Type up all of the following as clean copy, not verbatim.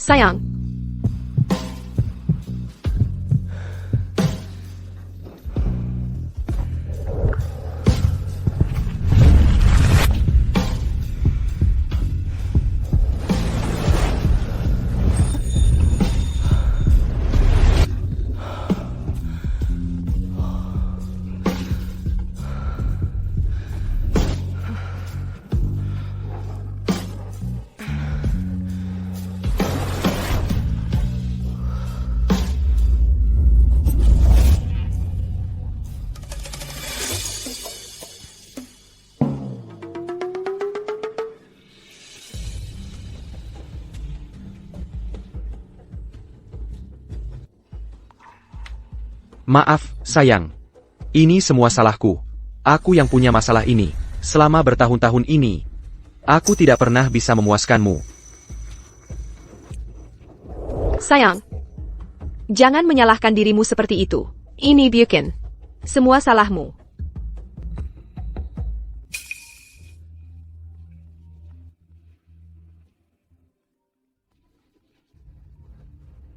Sayang. Maaf, sayang. Ini semua salahku. Aku yang punya masalah ini. Selama bertahun-tahun ini, aku tidak pernah bisa memuaskanmu. Sayang. Jangan menyalahkan dirimu seperti itu. Ini bukan semua salahmu.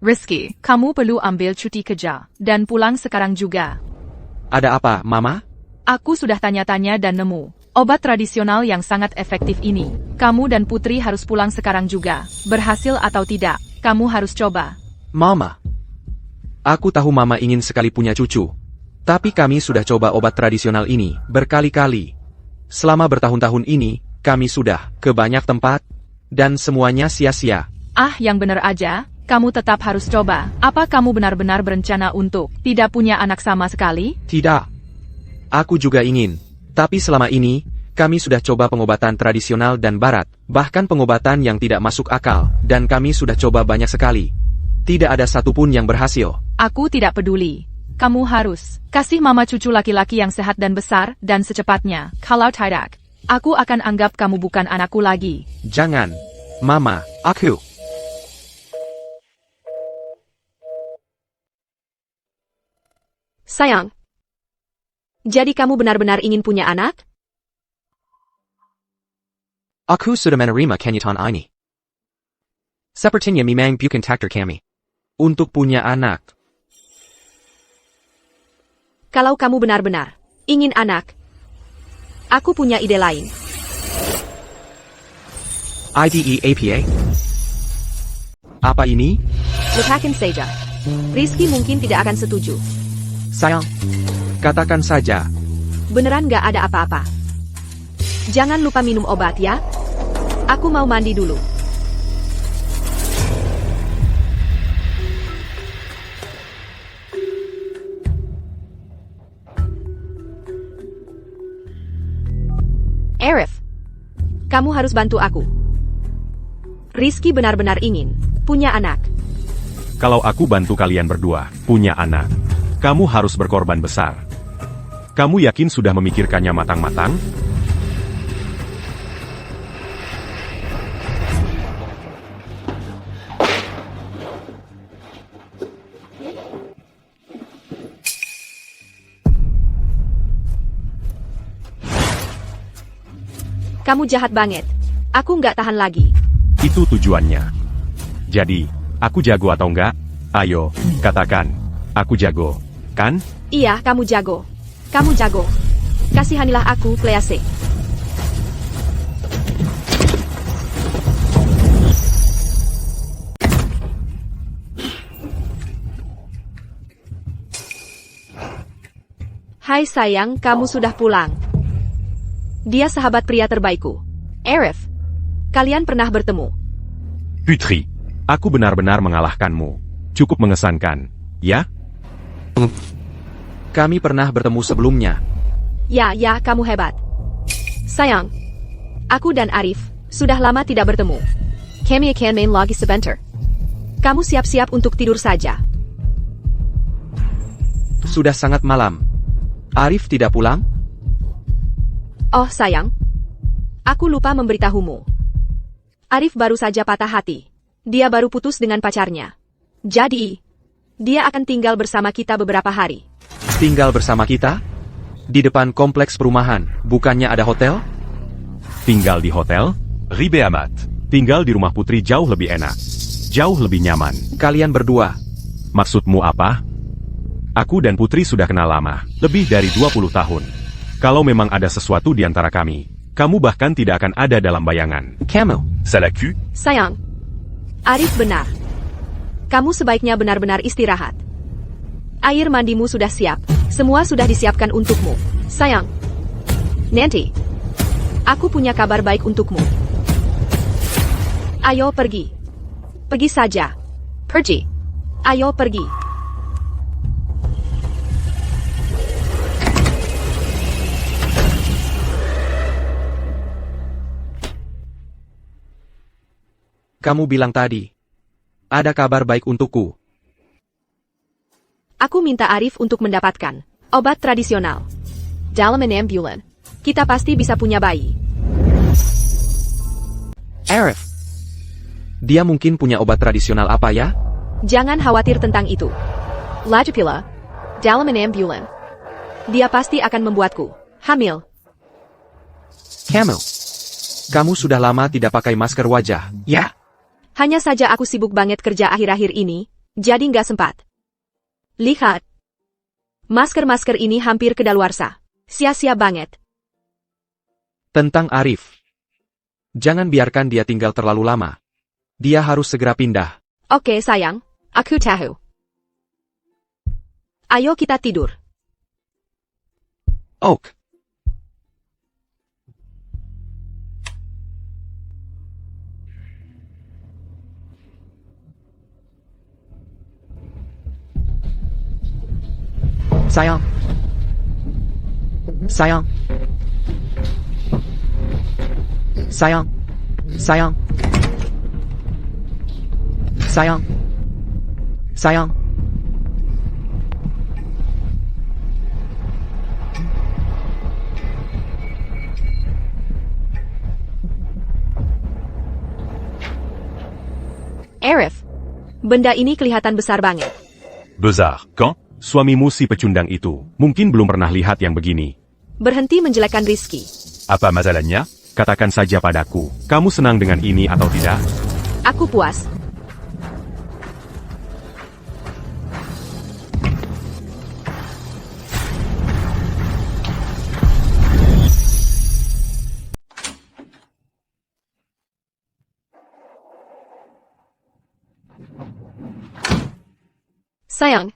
Rizky, kamu perlu ambil cuti kerja, dan pulang sekarang juga. Ada apa, Mama? Aku sudah tanya-tanya dan nemu obat tradisional yang sangat efektif ini. Kamu dan Putri harus pulang sekarang juga. Berhasil atau tidak, kamu harus coba. Mama. Aku tahu Mama ingin sekali punya cucu. Tapi kami sudah coba obat tradisional ini berkali-kali. Selama bertahun-tahun ini, kami sudah ke banyak tempat, dan semuanya sia-sia. Ah, yang benar aja. Kamu tetap harus coba. Apa kamu benar-benar berencana untuk tidak punya anak sama sekali? Tidak. Aku juga ingin. Tapi selama ini, kami sudah coba pengobatan tradisional dan barat, bahkan pengobatan yang tidak masuk akal, dan kami sudah coba banyak sekali. Tidak ada satupun yang berhasil. Aku tidak peduli. Kamu harus kasih mama cucu laki-laki yang sehat dan besar, dan secepatnya. Kalau tidak, aku akan anggap kamu bukan anakku lagi. Jangan. Mama, aku. Sayang. Jadi kamu benar-benar ingin punya anak? Aku sudah menerima kenyataan ini. Sepertinya memang bukan takdir kami untuk punya anak. Kalau kamu benar-benar ingin anak, aku punya ide lain. IDEAPA? Apa ini? Lupakan saja. Rizky mungkin tidak akan setuju. Sayang, katakan saja. Beneran gak ada apa-apa. Jangan lupa minum obat ya. Aku mau mandi dulu. Arif, kamu harus bantu aku. Rizky benar-benar ingin punya anak. Kalau aku bantu kalian berdua punya anak, kamu harus berkorban besar. Kamu yakin sudah memikirkannya matang-matang? Kamu jahat banget. Aku nggak tahan lagi. Itu tujuannya. Jadi, aku jago atau enggak? Ayo, katakan. Aku jago, kan? Iya, kamu jago. Kamu jago. Kasihanilah aku, Clease. Hai sayang, kamu sudah pulang. Dia sahabat pria terbaikku. Arif, kalian pernah bertemu. Putri, aku benar-benar mengalahkanmu. Cukup mengesankan, ya? Kami pernah bertemu sebelumnya. Ya, kamu hebat. Sayang, aku dan Arif sudah lama tidak bertemu. Kami akan main lagi sebentar. Kamu siap-siap untuk tidur saja. Sudah sangat malam. Arif tidak pulang? Oh sayang, aku lupa memberitahumu. Arif baru saja patah hati. Dia baru putus dengan pacarnya. Jadi, dia akan tinggal bersama kita beberapa hari. Tinggal bersama kita? Di depan kompleks perumahan, bukannya ada hotel? Tinggal di hotel? Ribe amat. Tinggal di rumah Putri jauh lebih enak. Jauh lebih nyaman. Kalian berdua. Maksudmu apa? Aku dan Putri sudah kenal lama, lebih dari 20 tahun. Kalau memang ada sesuatu di antara kami, kamu bahkan tidak akan ada dalam bayangan. Kamu. Salah cul? Sayang. Arif benar. Kamu sebaiknya benar-benar istirahat. Air mandimu sudah siap. Semua sudah disiapkan untukmu. Sayang. Nanti. Aku punya kabar baik untukmu. Ayo pergi. Pergi saja. Pergi. Ayo pergi. Kamu bilang tadi. Ada kabar baik untukku. Aku minta Arif untuk mendapatkan obat tradisional. Dalam ambulan. Kita pasti bisa punya bayi. Arif. Dia mungkin punya obat tradisional apa ya? Jangan khawatir tentang itu. Lagi pula, dalam ambulan. Dia pasti akan membuatku hamil. Kamu. Kamu sudah lama tidak pakai masker wajah, ya? Hanya saja aku sibuk banget kerja akhir-akhir ini, jadi nggak sempat. Lihat. Masker-masker ini hampir kedaluarsa. Sia-sia banget. Tentang Arif. Jangan biarkan dia tinggal terlalu lama. Dia harus segera pindah. Oke sayang, aku tahu. Ayo kita tidur. Oak. Sayang. Sayang. Sayang. Sayang. Sayang. Sayang. Arif. Benda ini kelihatan besar banget. Besar, kan? Suamimu si pecundang itu, mungkin belum pernah lihat yang begini. Berhenti menjelekkan Rizky. Apa masalahnya? Katakan saja padaku, kamu senang dengan ini atau tidak? Aku puas. Sayang.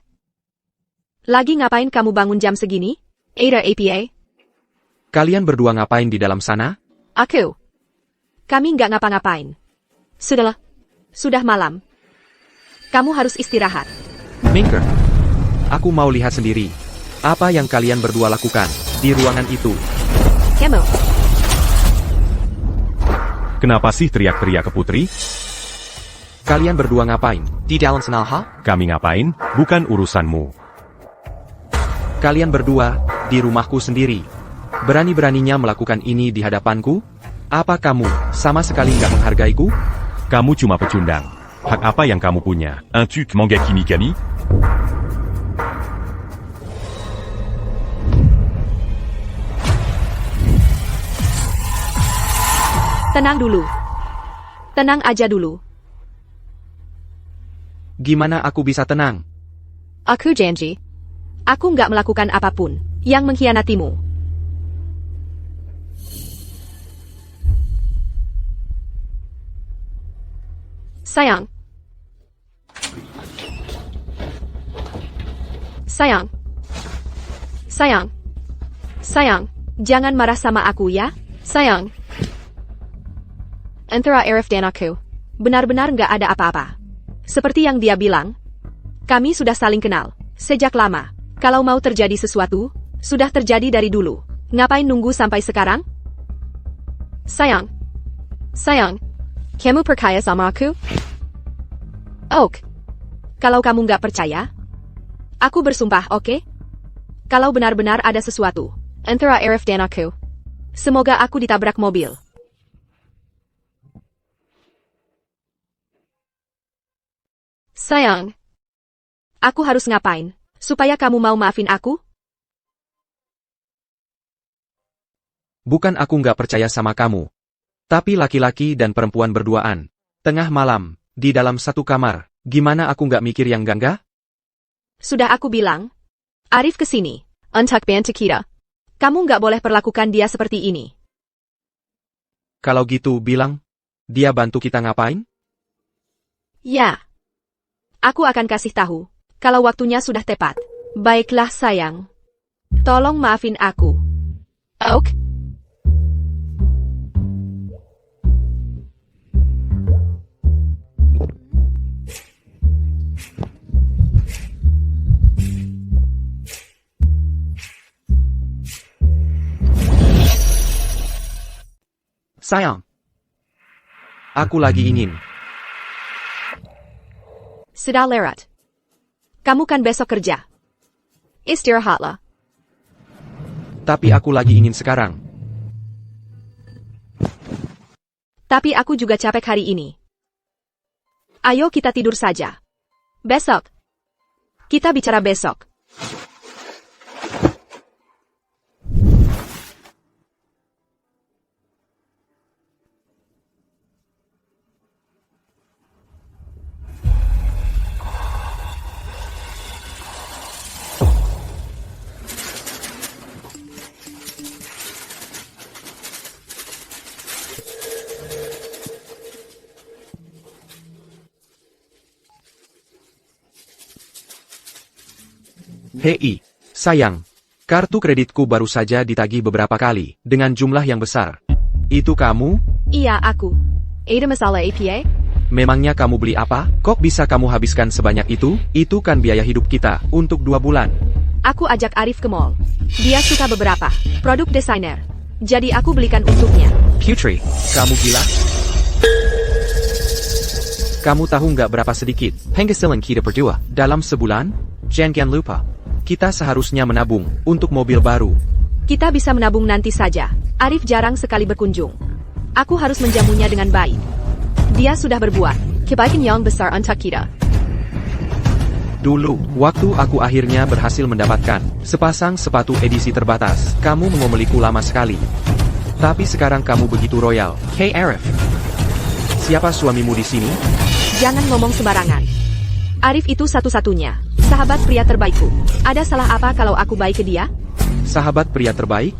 Lagi ngapain kamu bangun jam segini? Ada APA? Kalian berdua ngapain di dalam sana? Aku. Kami nggak ngapa-ngapain. Sudahlah. Sudah malam. Kamu harus istirahat. Minker. Aku mau lihat sendiri. Apa yang kalian berdua lakukan di ruangan itu? Kamu. Kenapa sih teriak-teriak ke Putri? Kalian berdua ngapain di dalam sana, ha? Kami ngapain? Bukan urusanmu. Kalian berdua di rumahku sendiri. Berani-beraninya melakukan ini di hadapanku? Apa kamu sama sekali nggak menghargaiku? Kamu cuma pecundang. Hak apa yang kamu punya? Un truc Mangaki Mikami? Tenang dulu. Tenang aja dulu. Gimana aku bisa tenang? Aku janji. Aku nggak melakukan apapun yang mengkhianatimu. Sayang. Sayang. Sayang. Sayang, jangan marah sama aku ya. Sayang. Antara Arif dan aku, benar-benar nggak ada apa-apa. Seperti yang dia bilang, kami sudah saling kenal sejak lama. Kalau mau terjadi sesuatu, sudah terjadi dari dulu. Ngapain nunggu sampai sekarang? Sayang. Sayang. Kamu percaya sama aku? Oak. Kalau kamu nggak percaya, aku bersumpah, oke? Kalau benar-benar ada sesuatu antara Arif dan aku, semoga aku ditabrak mobil. Sayang. Aku harus ngapain? Supaya kamu mau maafin aku? Bukan aku nggak percaya sama kamu. Tapi laki-laki dan perempuan berduaan. Tengah malam, di dalam satu kamar. Gimana aku nggak mikir yang enggak? Sudah aku bilang. Arif kesini. Untuk bantu kita. Kamu nggak boleh perlakukan dia seperti ini. Kalau gitu bilang, dia bantu kita ngapain? Ya. Aku akan kasih tahu. Kalau waktunya sudah tepat. Baiklah sayang. Tolong maafin aku. Oke? Sayang. Aku lagi ingin. Sudah lewat. Kamu kan besok kerja. Istirahatlah. Tapi aku lagi ingin sekarang. Tapi aku juga capek hari ini. Ayo kita tidur saja. Besok. Kita bicara besok. Hei, sayang. Kartu kreditku baru saja ditagih beberapa kali, dengan jumlah yang besar. Itu kamu? Iya aku. Ada masalah APA? Memangnya kamu beli apa? Kok bisa kamu habiskan sebanyak itu? Itu kan biaya hidup kita, untuk 2 bulan. Aku ajak Arif ke mall. Dia suka beberapa produk desainer. Jadi aku belikan untuknya. Putri, kamu gila? Kamu tahu nggak berapa sedikit penghasilan kita berdua dalam sebulan? Jangan lupa. Kita seharusnya menabung untuk mobil baru. Kita bisa menabung nanti saja. Arif jarang sekali berkunjung. Aku harus menjamunya dengan baik. Dia sudah berbuat kebaikan yang besar untuk kita. Dulu, waktu aku akhirnya berhasil mendapatkan sepasang sepatu edisi terbatas, kamu mengomeliku lama sekali. Tapi sekarang kamu begitu royal. Hey Arif. Siapa suamimu di sini? Jangan ngomong sembarangan. Arif itu satu-satunya sahabat pria terbaikku. Ada salah apa kalau aku baik ke dia? Sahabat pria terbaik?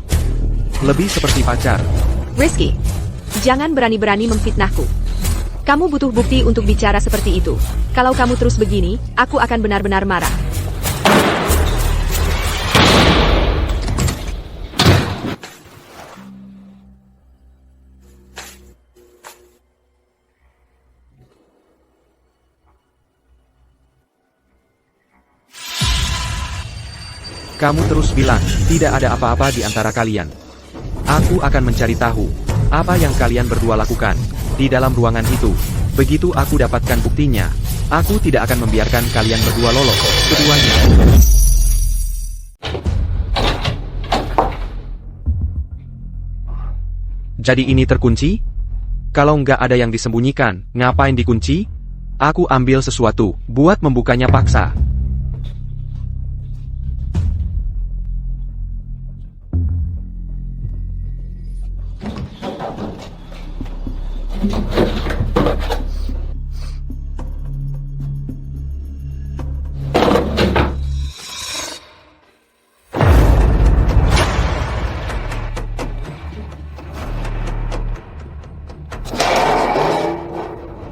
Lebih seperti pacar. Rizky, jangan berani-berani memfitnahku. Kamu butuh bukti untuk bicara seperti itu. Kalau kamu terus begini, aku akan benar-benar marah. Kamu terus bilang, tidak ada apa-apa di antara kalian. Aku akan mencari tahu, apa yang kalian berdua lakukan, di dalam ruangan itu. Begitu aku dapatkan buktinya, aku tidak akan membiarkan kalian berdua lolos, keduanya. Jadi ini terkunci? Kalau nggak ada yang disembunyikan, ngapain dikunci? Aku ambil sesuatu, buat membukanya paksa.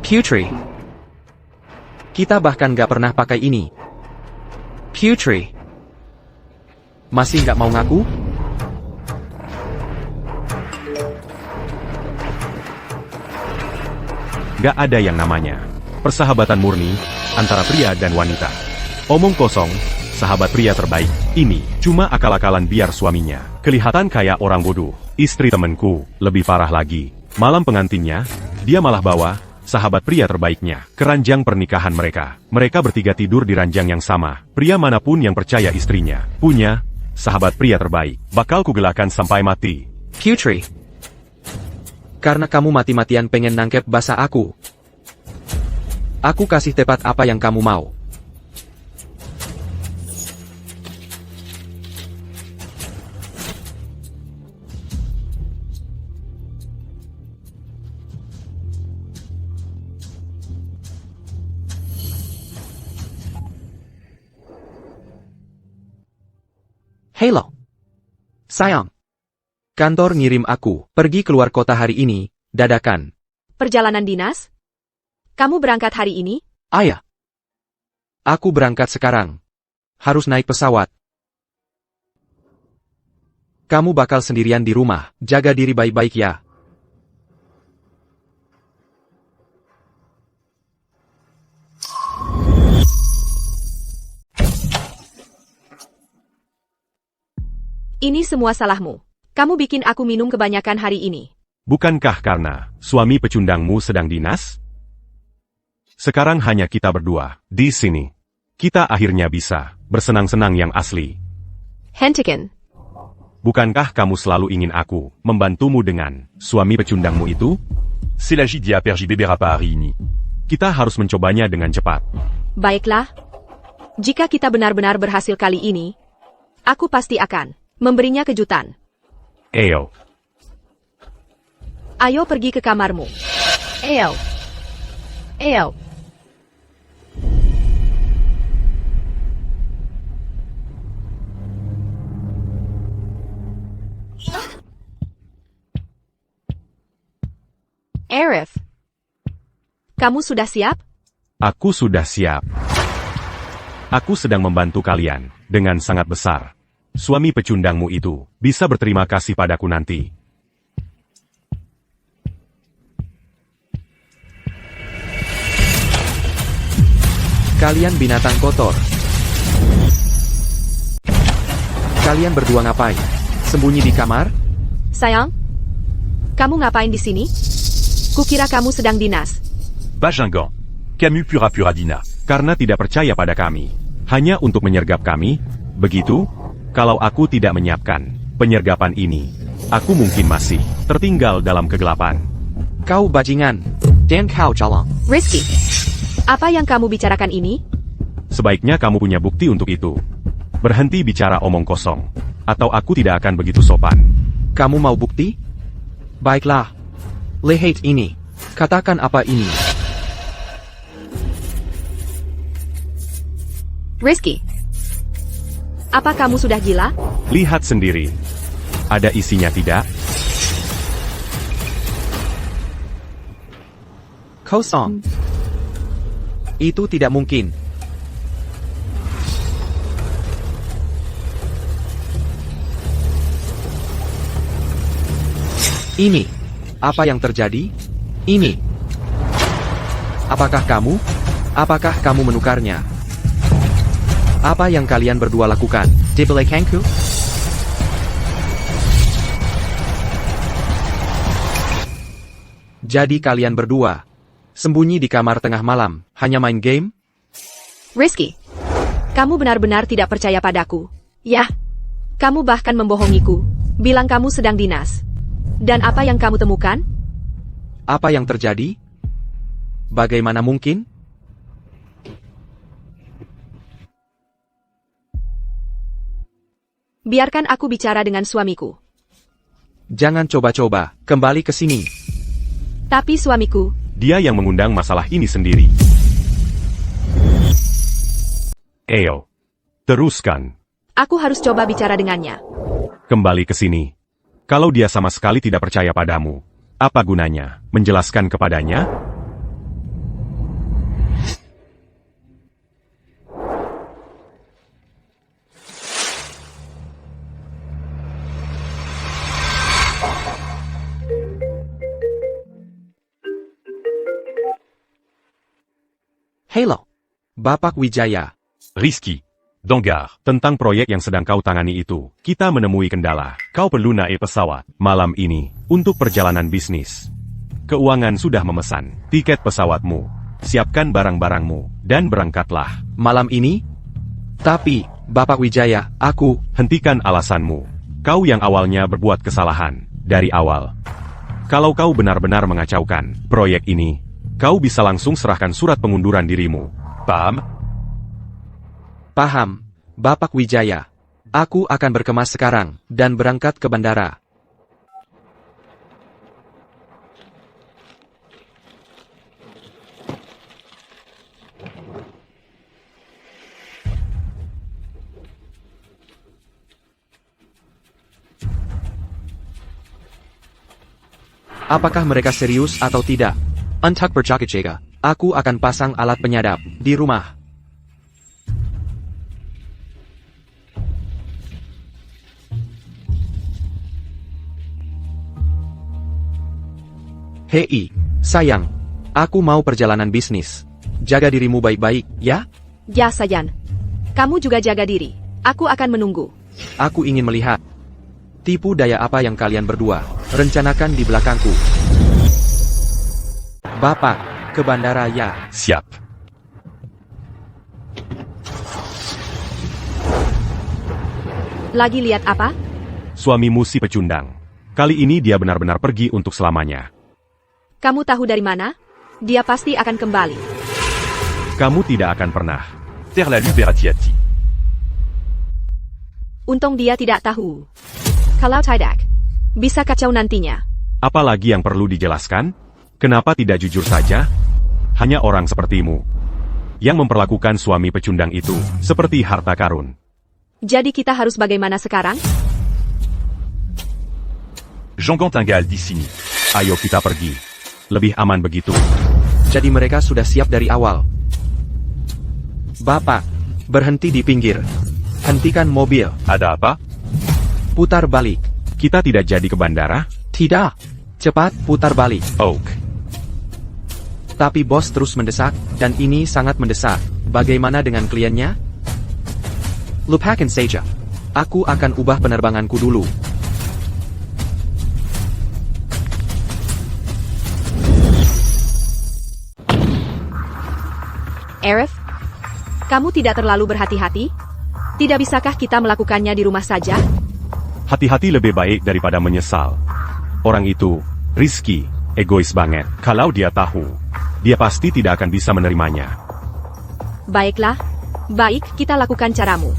Putri. Kita bahkan gak pernah pakai ini. Putri. Masih gak mau ngaku? Gak ada yang namanya persahabatan murni antara pria dan wanita. Omong kosong, sahabat pria terbaik ini cuma akal-akalan biar suaminya kelihatan kayak orang bodoh. Istri temenku lebih parah lagi. Malam pengantinnya, dia malah bawa sahabat pria terbaiknya ke ranjang pernikahan mereka. Mereka bertiga tidur di ranjang yang sama. Pria manapun yang percaya istrinya punya sahabat pria terbaik, bakal kugelakan sampai mati. Putri. Karena kamu mati-matian pengen nangkep basah aku. Aku kasih tepat apa yang kamu mau. Halo. Sayang. Kantor ngirim aku pergi keluar kota hari ini, dadakan. Perjalanan dinas? Kamu berangkat hari ini? Ayah. Aku berangkat sekarang. Harus naik pesawat. Kamu bakal sendirian di rumah, jaga diri baik-baik ya. Ini semua salahmu. Kamu bikin aku minum kebanyakan hari ini. Bukankah karena suami pecundangmu sedang dinas? Sekarang hanya kita berdua, di sini. Kita akhirnya bisa bersenang-senang yang asli. Hentikan. Bukankah kamu selalu ingin aku membantumu dengan suami pecundangmu itu? C'est la Gidia per Bebera ini. Kita harus mencobanya dengan cepat. Baiklah. Jika kita benar-benar berhasil kali ini, aku pasti akan memberinya kejutan. Ayo. Ayo pergi ke kamarmu. Ayo. Ayo. Arif. Kamu sudah siap? Aku sudah siap. Aku sedang membantu kalian dengan sangat besar. Suami pecundangmu itu bisa berterima kasih padaku nanti. Kalian binatang kotor. Kalian berdua ngapain? Sembunyi di kamar? Sayang, kamu ngapain di sini? Kukira kamu sedang dinas. Bajingan. Camus pura-pura Dina. Karena tidak percaya pada kami. Hanya untuk menyergap kami. Begitu? Kalau aku tidak menyiapkan penyergapan ini, aku mungkin masih tertinggal dalam kegelapan. Kau bajingan. Dan kau calon. Rizky, apa yang kamu bicarakan ini? Sebaiknya kamu punya bukti untuk itu. Berhenti bicara omong kosong. Atau aku tidak akan begitu sopan. Kamu mau bukti? Baiklah. Lihat ini. Katakan apa ini. Rizky, apa kamu sudah gila? Lihat sendiri. Ada isinya tidak? Kosong. Itu tidak mungkin. Ini. Apa yang terjadi? Ini. Apakah kamu menukarnya? Apa yang kalian berdua lakukan? Dibelakangku? Jadi kalian berdua sembunyi di kamar tengah malam, hanya main game? Rizky, kamu benar-benar tidak percaya padaku. Ya, kamu bahkan membohongiku. Bilang kamu sedang dinas. Dan apa yang kamu temukan? Apa yang terjadi? Bagaimana mungkin? Biarkan aku bicara dengan suamiku. Jangan coba-coba, kembali ke sini. Tapi suamiku, Dia yang mengundang masalah ini sendiri. Ayo. Teruskan. aku harus coba bicara dengannya. Kembali ke sini. Kalau dia sama sekali tidak percaya padamu, apa gunanya menjelaskan kepadanya? Halo. Bapak Wijaya. Rizky. Donggar, tentang proyek yang sedang kau tangani itu, kita menemui kendala. Kau perlu naik pesawat malam ini untuk perjalanan bisnis. Keuangan sudah memesan tiket pesawatmu. Siapkan barang-barangmu dan berangkatlah. Malam ini? Tapi, Bapak Wijaya, aku... Hentikan alasanmu. Kau yang awalnya berbuat kesalahan dari awal. Kalau kau benar-benar mengacaukan proyek ini, kau bisa langsung serahkan surat pengunduran dirimu. Paham? Paham, Bapak Wijaya. Aku akan berkemas sekarang, dan berangkat ke bandara. Apakah mereka serius atau tidak? Untuk berjaga-jaga, aku akan pasang alat penyadap di rumah. Hei, sayang. Aku mau perjalanan bisnis. Jaga dirimu baik-baik, ya? Ya, Sayan. Kamu juga jaga diri. Aku akan menunggu. Aku ingin melihat. Tipu daya apa yang kalian berdua rencanakan di belakangku. Bapak, ke bandara ya. Siap. Lagi lihat apa? Suamimu si pecundang. Kali ini dia benar-benar pergi untuk selamanya. Kamu tahu dari mana? Dia pasti akan kembali. Kamu tidak akan pernah. Terlalu berhati-hati. Untung dia tidak tahu. Kalau tidak, bisa kacau nantinya. Apalagi yang perlu dijelaskan? Kenapa tidak jujur saja? Hanya orang sepertimu yang memperlakukan suami pecundang itu seperti harta karun. Jadi kita harus bagaimana sekarang? Jean tinggal di sini. Ayo kita pergi. Lebih aman begitu. Jadi mereka sudah siap dari awal. Bapak, berhenti di pinggir. Hentikan mobil. Ada apa? Putar balik. Kita tidak jadi ke bandara? Tidak. Cepat putar balik. Oak. Tapi bos terus mendesak, dan ini sangat mendesak. Bagaimana dengan kliennya? Lupakan saja. Aku akan ubah penerbanganku dulu. Arif, kamu tidak terlalu berhati-hati? Tidak bisakah kita melakukannya di rumah saja? Hati-hati lebih baik daripada menyesal. Orang itu, Rizky, egois banget. Kalau dia tahu, dia pasti tidak akan bisa menerimanya. Baiklah. Baik, kita lakukan caramu.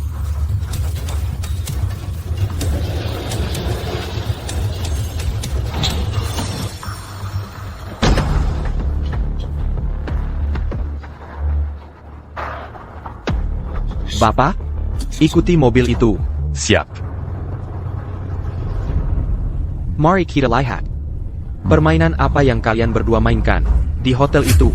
Bapak, ikuti mobil itu. Siap. Mari kita lihat. Permainan apa yang kalian berdua mainkan di hotel itu?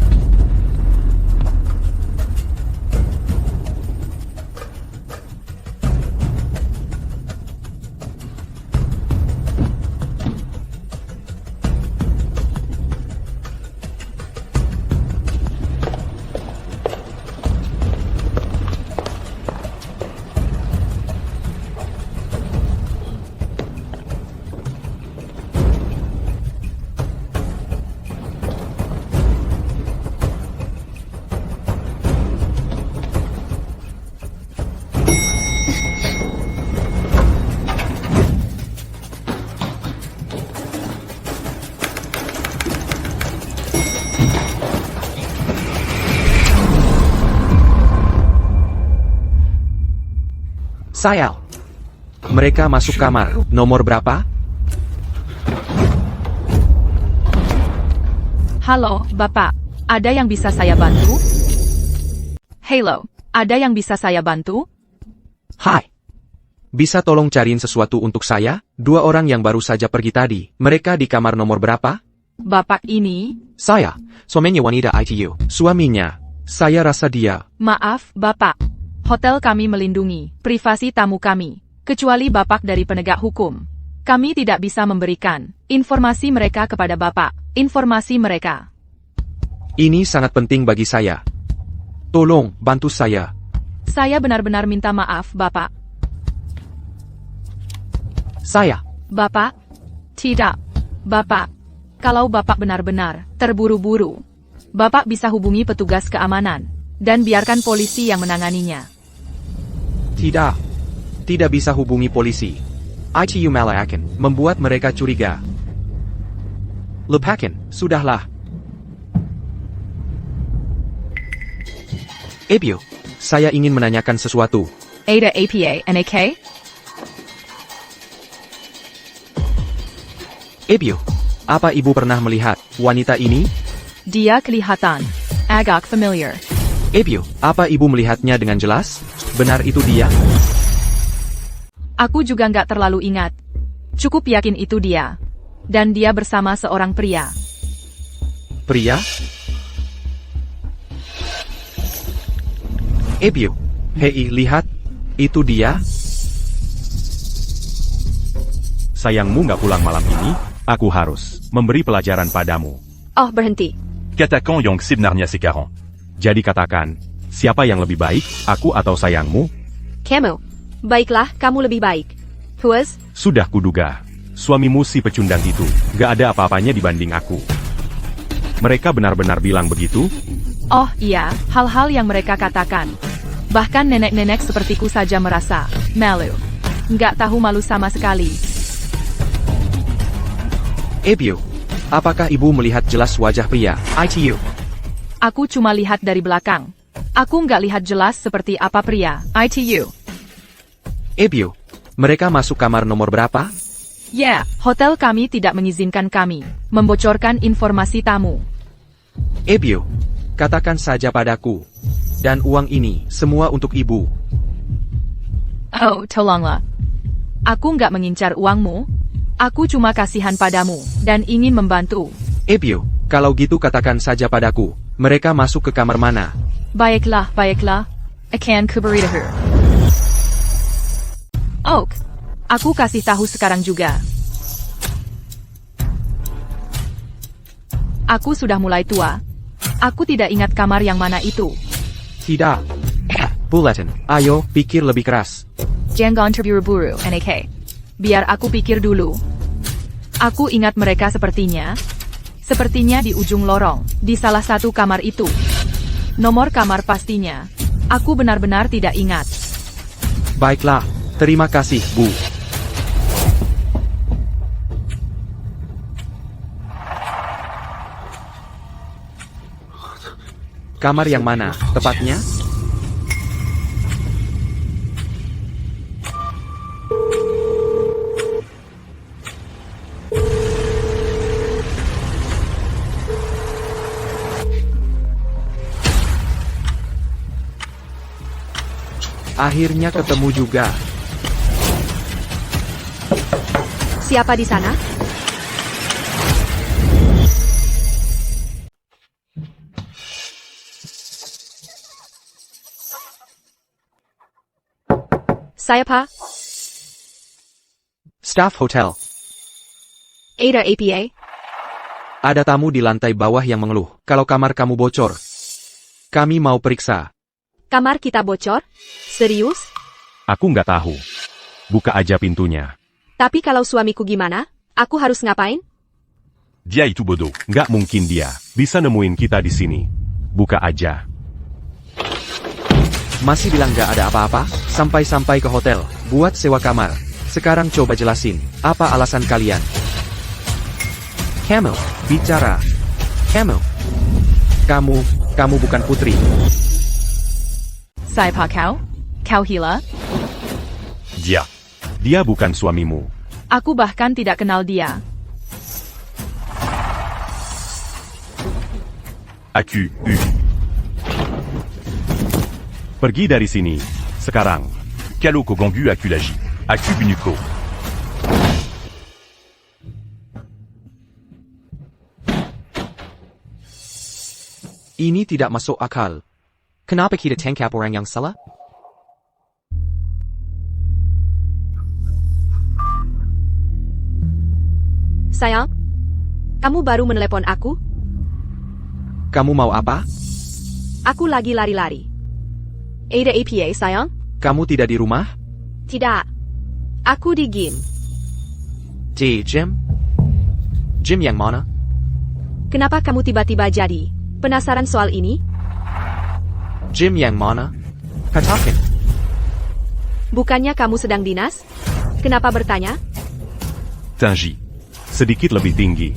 Sayal. Mereka masuk kamar. Nomor berapa? Halo, Bapak. Ada yang bisa saya bantu? Halo, ada yang bisa saya bantu? Hai. Bisa tolong cariin sesuatu untuk saya? Dua orang yang baru saja pergi tadi. Mereka di kamar nomor berapa? Bapak ini? Saya. Suaminya wanita ITU. Suaminya. Saya rasa dia. Maaf, Bapak. Hotel kami melindungi privasi tamu kami, kecuali Bapak dari penegak hukum. Kami tidak bisa memberikan informasi mereka kepada Bapak. Informasi mereka. Ini sangat penting bagi saya. Tolong, bantu saya. Saya benar-benar minta maaf, Bapak. Saya. Bapak? Tidak. Bapak. Kalau Bapak benar-benar terburu-buru, Bapak bisa hubungi petugas keamanan dan biarkan polisi yang menanganinya. Tidak. Tidak bisa hubungi polisi. ITU malah akan membuat mereka curiga. Lupakan, sudahlah. Ebio, saya ingin menanyakan sesuatu. Ada APA NAK? Ebio, apa ibu pernah melihat wanita ini? Dia kelihatan agak familiar. Ebio, apa ibu melihatnya dengan jelas? Benar itu dia? Aku juga nggak terlalu ingat. Cukup yakin itu dia. dan dia bersama seorang pria. Pria? Ebio. Hei, lihat. Itu dia. Sayangmu nggak pulang malam ini, aku harus memberi pelajaran padamu. Oh, berhenti. Qu'attaquant yang sebenarnya sekarang? Jadi katakan, siapa yang lebih baik, aku atau sayangmu? Kamu. Baiklah, kamu lebih baik. Puas? Sudah kuduga. Suamimu si pecundang itu, gak ada apa-apanya dibanding aku. Mereka benar-benar bilang begitu? Oh iya, hal-hal yang mereka katakan. Bahkan nenek-nenek sepertiku saja merasa malu. Nggak tahu malu sama sekali. Ebio. Apakah ibu melihat jelas wajah pria? ITU. Aku cuma lihat dari belakang. Aku nggak lihat jelas seperti apa pria. ITU. Ebio. Mereka masuk kamar nomor berapa? Ya, hotel kami tidak mengizinkan kami membocorkan informasi tamu. Ebio. Katakan saja padaku. Dan uang ini, semua untuk ibu. Oh, tolonglah. Aku nggak mengincar uangmu. Aku cuma kasihan padamu, dan ingin membantu. Ebio, kalau gitu katakan saja padaku. Mereka masuk ke kamar mana? Baiklah, baiklah. Akan kuberitahu. Oak, aku kasih tahu sekarang juga. Aku sudah mulai tua. Aku tidak ingat kamar yang mana itu. Tidak. Bulletin, ayo, pikir lebih keras. Jangan terburu-buru, NK. Biar aku pikir dulu. Aku ingat mereka sepertinya di ujung lorong, di salah satu kamar itu. Nomor kamar pastinya, aku benar-benar tidak ingat. Baiklah, terima kasih, Bu. Kamar yang mana, tepatnya? Akhirnya ketemu juga. Siapa di sana? Saya Pak. Staff hotel. Ada APA. Ada tamu di lantai bawah yang mengeluh kalau kamar kamu bocor. Kami mau periksa. Kamar kita bocor? Serius? Aku nggak tahu. Buka aja pintunya. Tapi kalau suamiku gimana? Aku harus ngapain? Dia itu bodoh. Nggak mungkin dia bisa nemuin kita di sini. Buka aja. Masih bilang gak ada apa-apa, sampai-sampai ke hotel, buat sewa kamar. Sekarang coba jelasin, apa alasan kalian? Camel, bicara. Camel. Kamu bukan putri. Saya Pak kau? Kau Hila? Dia bukan suamimu. Aku bahkan tidak kenal dia. Aku. Pergi dari sini, sekarang. Kalau kau ganggu aku lagi, aku bunuh kau. Ini tidak masuk akal. Kenapa kita tangkap orang yang salah? Sayang? Kamu baru menelepon aku? Kamu mau apa? Aku lagi lari-lari. Ada APA, sayang? Kamu tidak di rumah? Tidak. Aku di gym. Di gym? Gym yang mana? Kenapa kamu tiba-tiba jadi penasaran soal ini? Gym yang mana? Katakan. Bukannya kamu sedang dinas? Kenapa bertanya? Tanji. Sedikit lebih tinggi.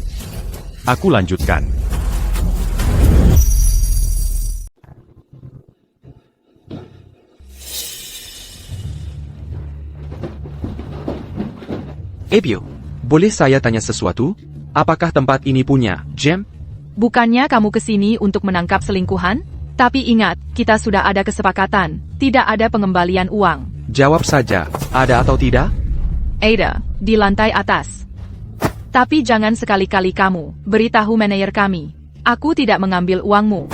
Aku lanjutkan. Ebio, boleh saya tanya sesuatu? Apakah tempat ini punya gym? Bukannya kamu kesini untuk menangkap selingkuhan? Tapi ingat, kita sudah ada kesepakatan. Tidak ada pengembalian uang. Jawab saja, ada atau tidak? Ada, di lantai atas. Tapi jangan sekali-kali kamu beritahu manajer kami. Aku tidak mengambil uangmu.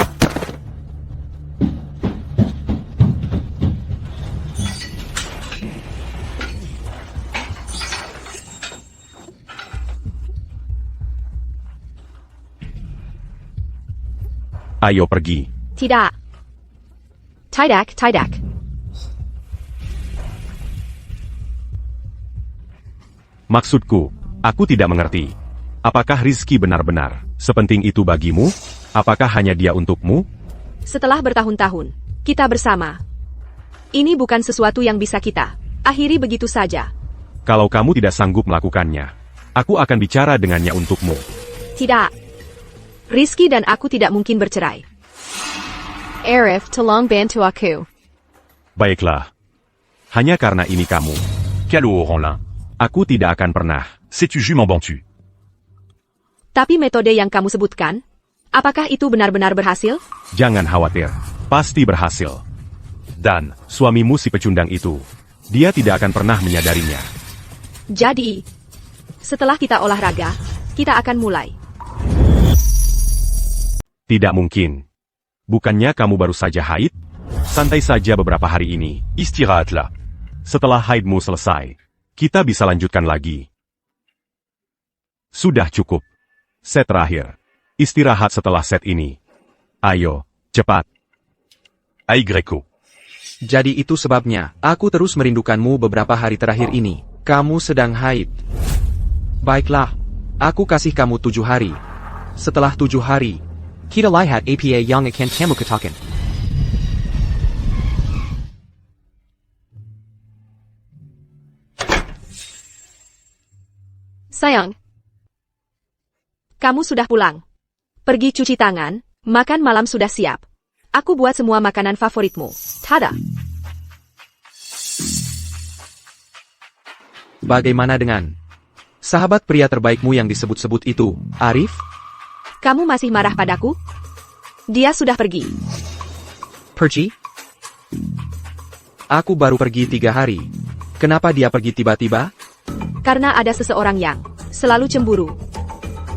Ayo pergi. Tidak. Tidak. Maksudku, aku tidak mengerti. Apakah Rizky benar-benar sepenting itu bagimu? Apakah hanya dia untukmu? Setelah bertahun-tahun, kita bersama. Ini bukan sesuatu yang bisa kita akhiri begitu saja. Kalau kamu tidak sanggup melakukannya, aku akan bicara dengannya untukmu. Tidak. Rizky dan aku tidak mungkin bercerai. Arif, tolong bantu aku. Baiklah. Hanya karena ini kamu. Quel Roland. Aku tidak akan pernah. Sais-tu jument bantu? Tapi metode yang kamu sebutkan, apakah itu benar-benar berhasil? Jangan khawatir. Pasti berhasil. Dan, suamimu si pecundang itu, dia tidak akan pernah menyadarinya. Jadi, setelah kita olahraga, kita akan mulai. Tidak mungkin. Bukannya kamu baru saja haid? Santai saja beberapa hari ini. Istirahatlah. Setelah haidmu selesai, kita bisa lanjutkan lagi. Sudah cukup. Set terakhir. Istirahat setelah set ini. Ayo, cepat. Aïe Greco. Jadi itu sebabnya, aku terus merindukanmu beberapa hari terakhir ini. Kamu sedang haid. Baiklah, aku kasih kamu 7 hari. Setelah 7 hari, kita lihat apa yang akan kamu katakan. Sayang, kamu sudah pulang. Pergi cuci tangan, makan malam sudah siap. Aku buat semua makanan favoritmu. Tada! Bagaimana dengan sahabat pria terbaikmu yang disebut-sebut itu, Arif? Kamu masih marah padaku? Dia sudah pergi. Pergi? Aku baru pergi 3 hari. Kenapa dia pergi tiba-tiba? Karena ada seseorang yang selalu cemburu.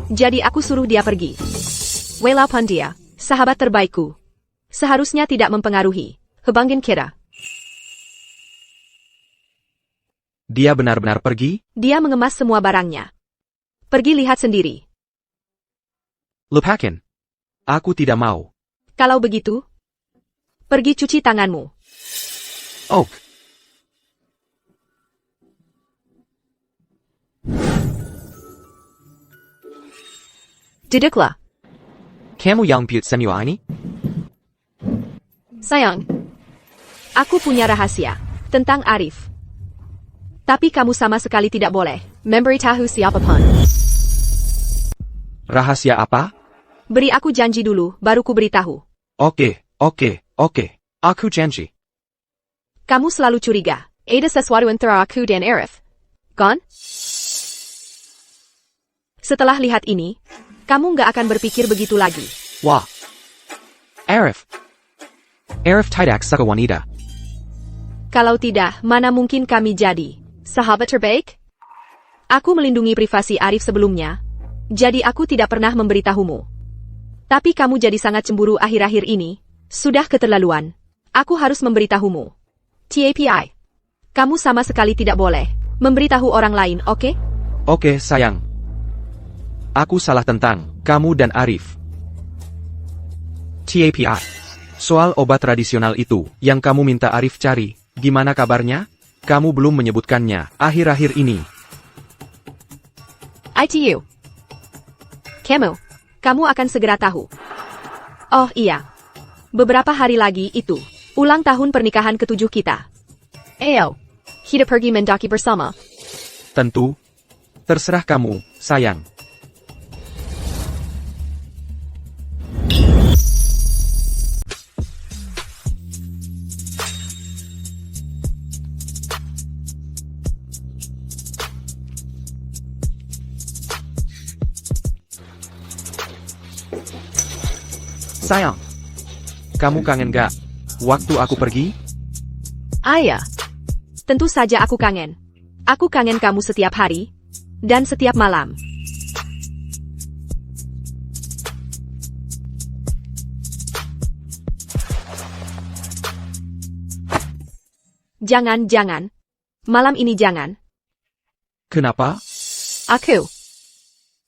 Jadi aku suruh dia pergi. Walaupun dia, sahabat terbaikku, seharusnya tidak mempengaruhi hubungan kita. Dia benar-benar pergi? Dia mengemas semua barangnya. Pergi lihat sendiri. Lupakan. Aku tidak mau. Kalau begitu, pergi cuci tanganmu. Oh. Duduklah. Kamu yang buat semua ini? Sayang, aku punya rahasia tentang Arif. Tapi kamu sama sekali tidak boleh memberitahu siapapun. Rahasia apa? Beri aku janji dulu, baru ku beritahu. Oke. Aku janji. Kamu selalu curiga. Ada sesuatu antara aku dan Arif. Kan? Setelah lihat ini, kamu nggak akan berpikir begitu lagi. Wah. Arif tidak suka wanita. Kalau tidak, mana mungkin kami jadi sahabat terbaik? Aku melindungi privasi Arif sebelumnya, jadi aku tidak pernah memberitahumu. Tapi kamu jadi sangat cemburu akhir-akhir ini. Sudah keterlaluan. Aku harus memberitahumu. TAPI. Kamu sama sekali tidak boleh memberitahu orang lain, oke? Oke, sayang. Aku salah tentang kamu dan Arif. TAPI. Soal obat tradisional itu yang kamu minta Arif cari, gimana kabarnya? Kamu belum menyebutkannya akhir-akhir ini. ITU. Kamu akan segera tahu. Oh iya. Beberapa hari lagi itu, ulang tahun pernikahan ke-7 kita. Ayo, kita pergi mendaki bersama. Tentu. Terserah kamu, sayang. Sayang, kamu kangen gak waktu aku pergi? Ayah, tentu saja aku kangen. Aku kangen kamu setiap hari dan setiap malam. Jangan. Malam ini jangan. Kenapa? Aku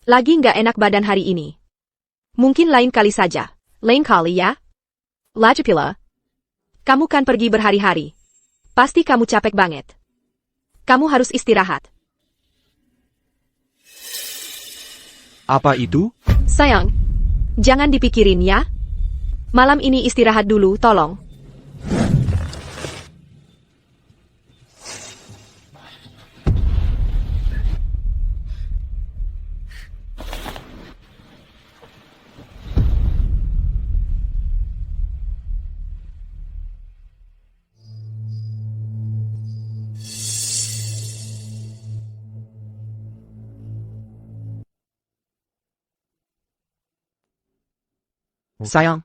lagi nggak enak badan hari ini. Mungkin lain kali saja. Lain kali ya? Lagi pula. Kamu kan pergi berhari-hari. Pasti kamu capek banget. Kamu harus istirahat. Apa itu? Sayang, jangan dipikirin ya. Malam ini istirahat dulu, tolong. Sayang.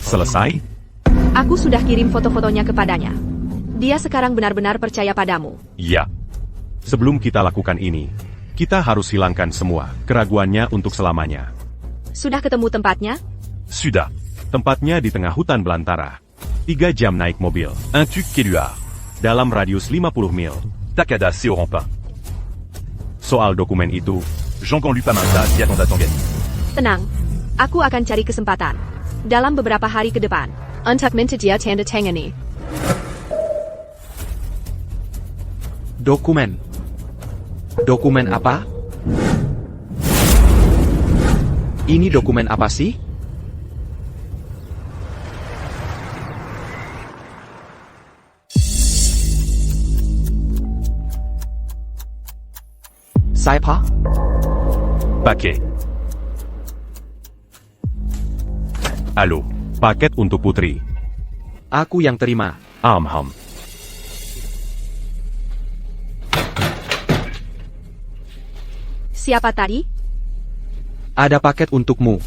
Selesai? Aku sudah kirim foto-fotonya kepadanya. Dia sekarang benar-benar percaya padamu. Ya. Sebelum kita lakukan ini, kita harus hilangkan semua keraguannya untuk selamanya. Sudah ketemu tempatnya? Suda. Tempatnya di tengah hutan belantara. 3 jam naik mobil. Un tuc Kéluard. Dalam radius 50 mil. Takada Seorampin. Soal dokumen itu, Jean-Gon Lupamanta Diatonda Tangani. Tenang. Aku akan cari kesempatan. Dalam beberapa hari ke depan. Untuk minta dia tanda tangani. Dokumen. Dokumen apa? Ini dokumen apa sih? Siapa? Paquet. Halo, paket untuk Putri. Aku yang terima. Amham. Siapa tadi? Ada paket untukmu.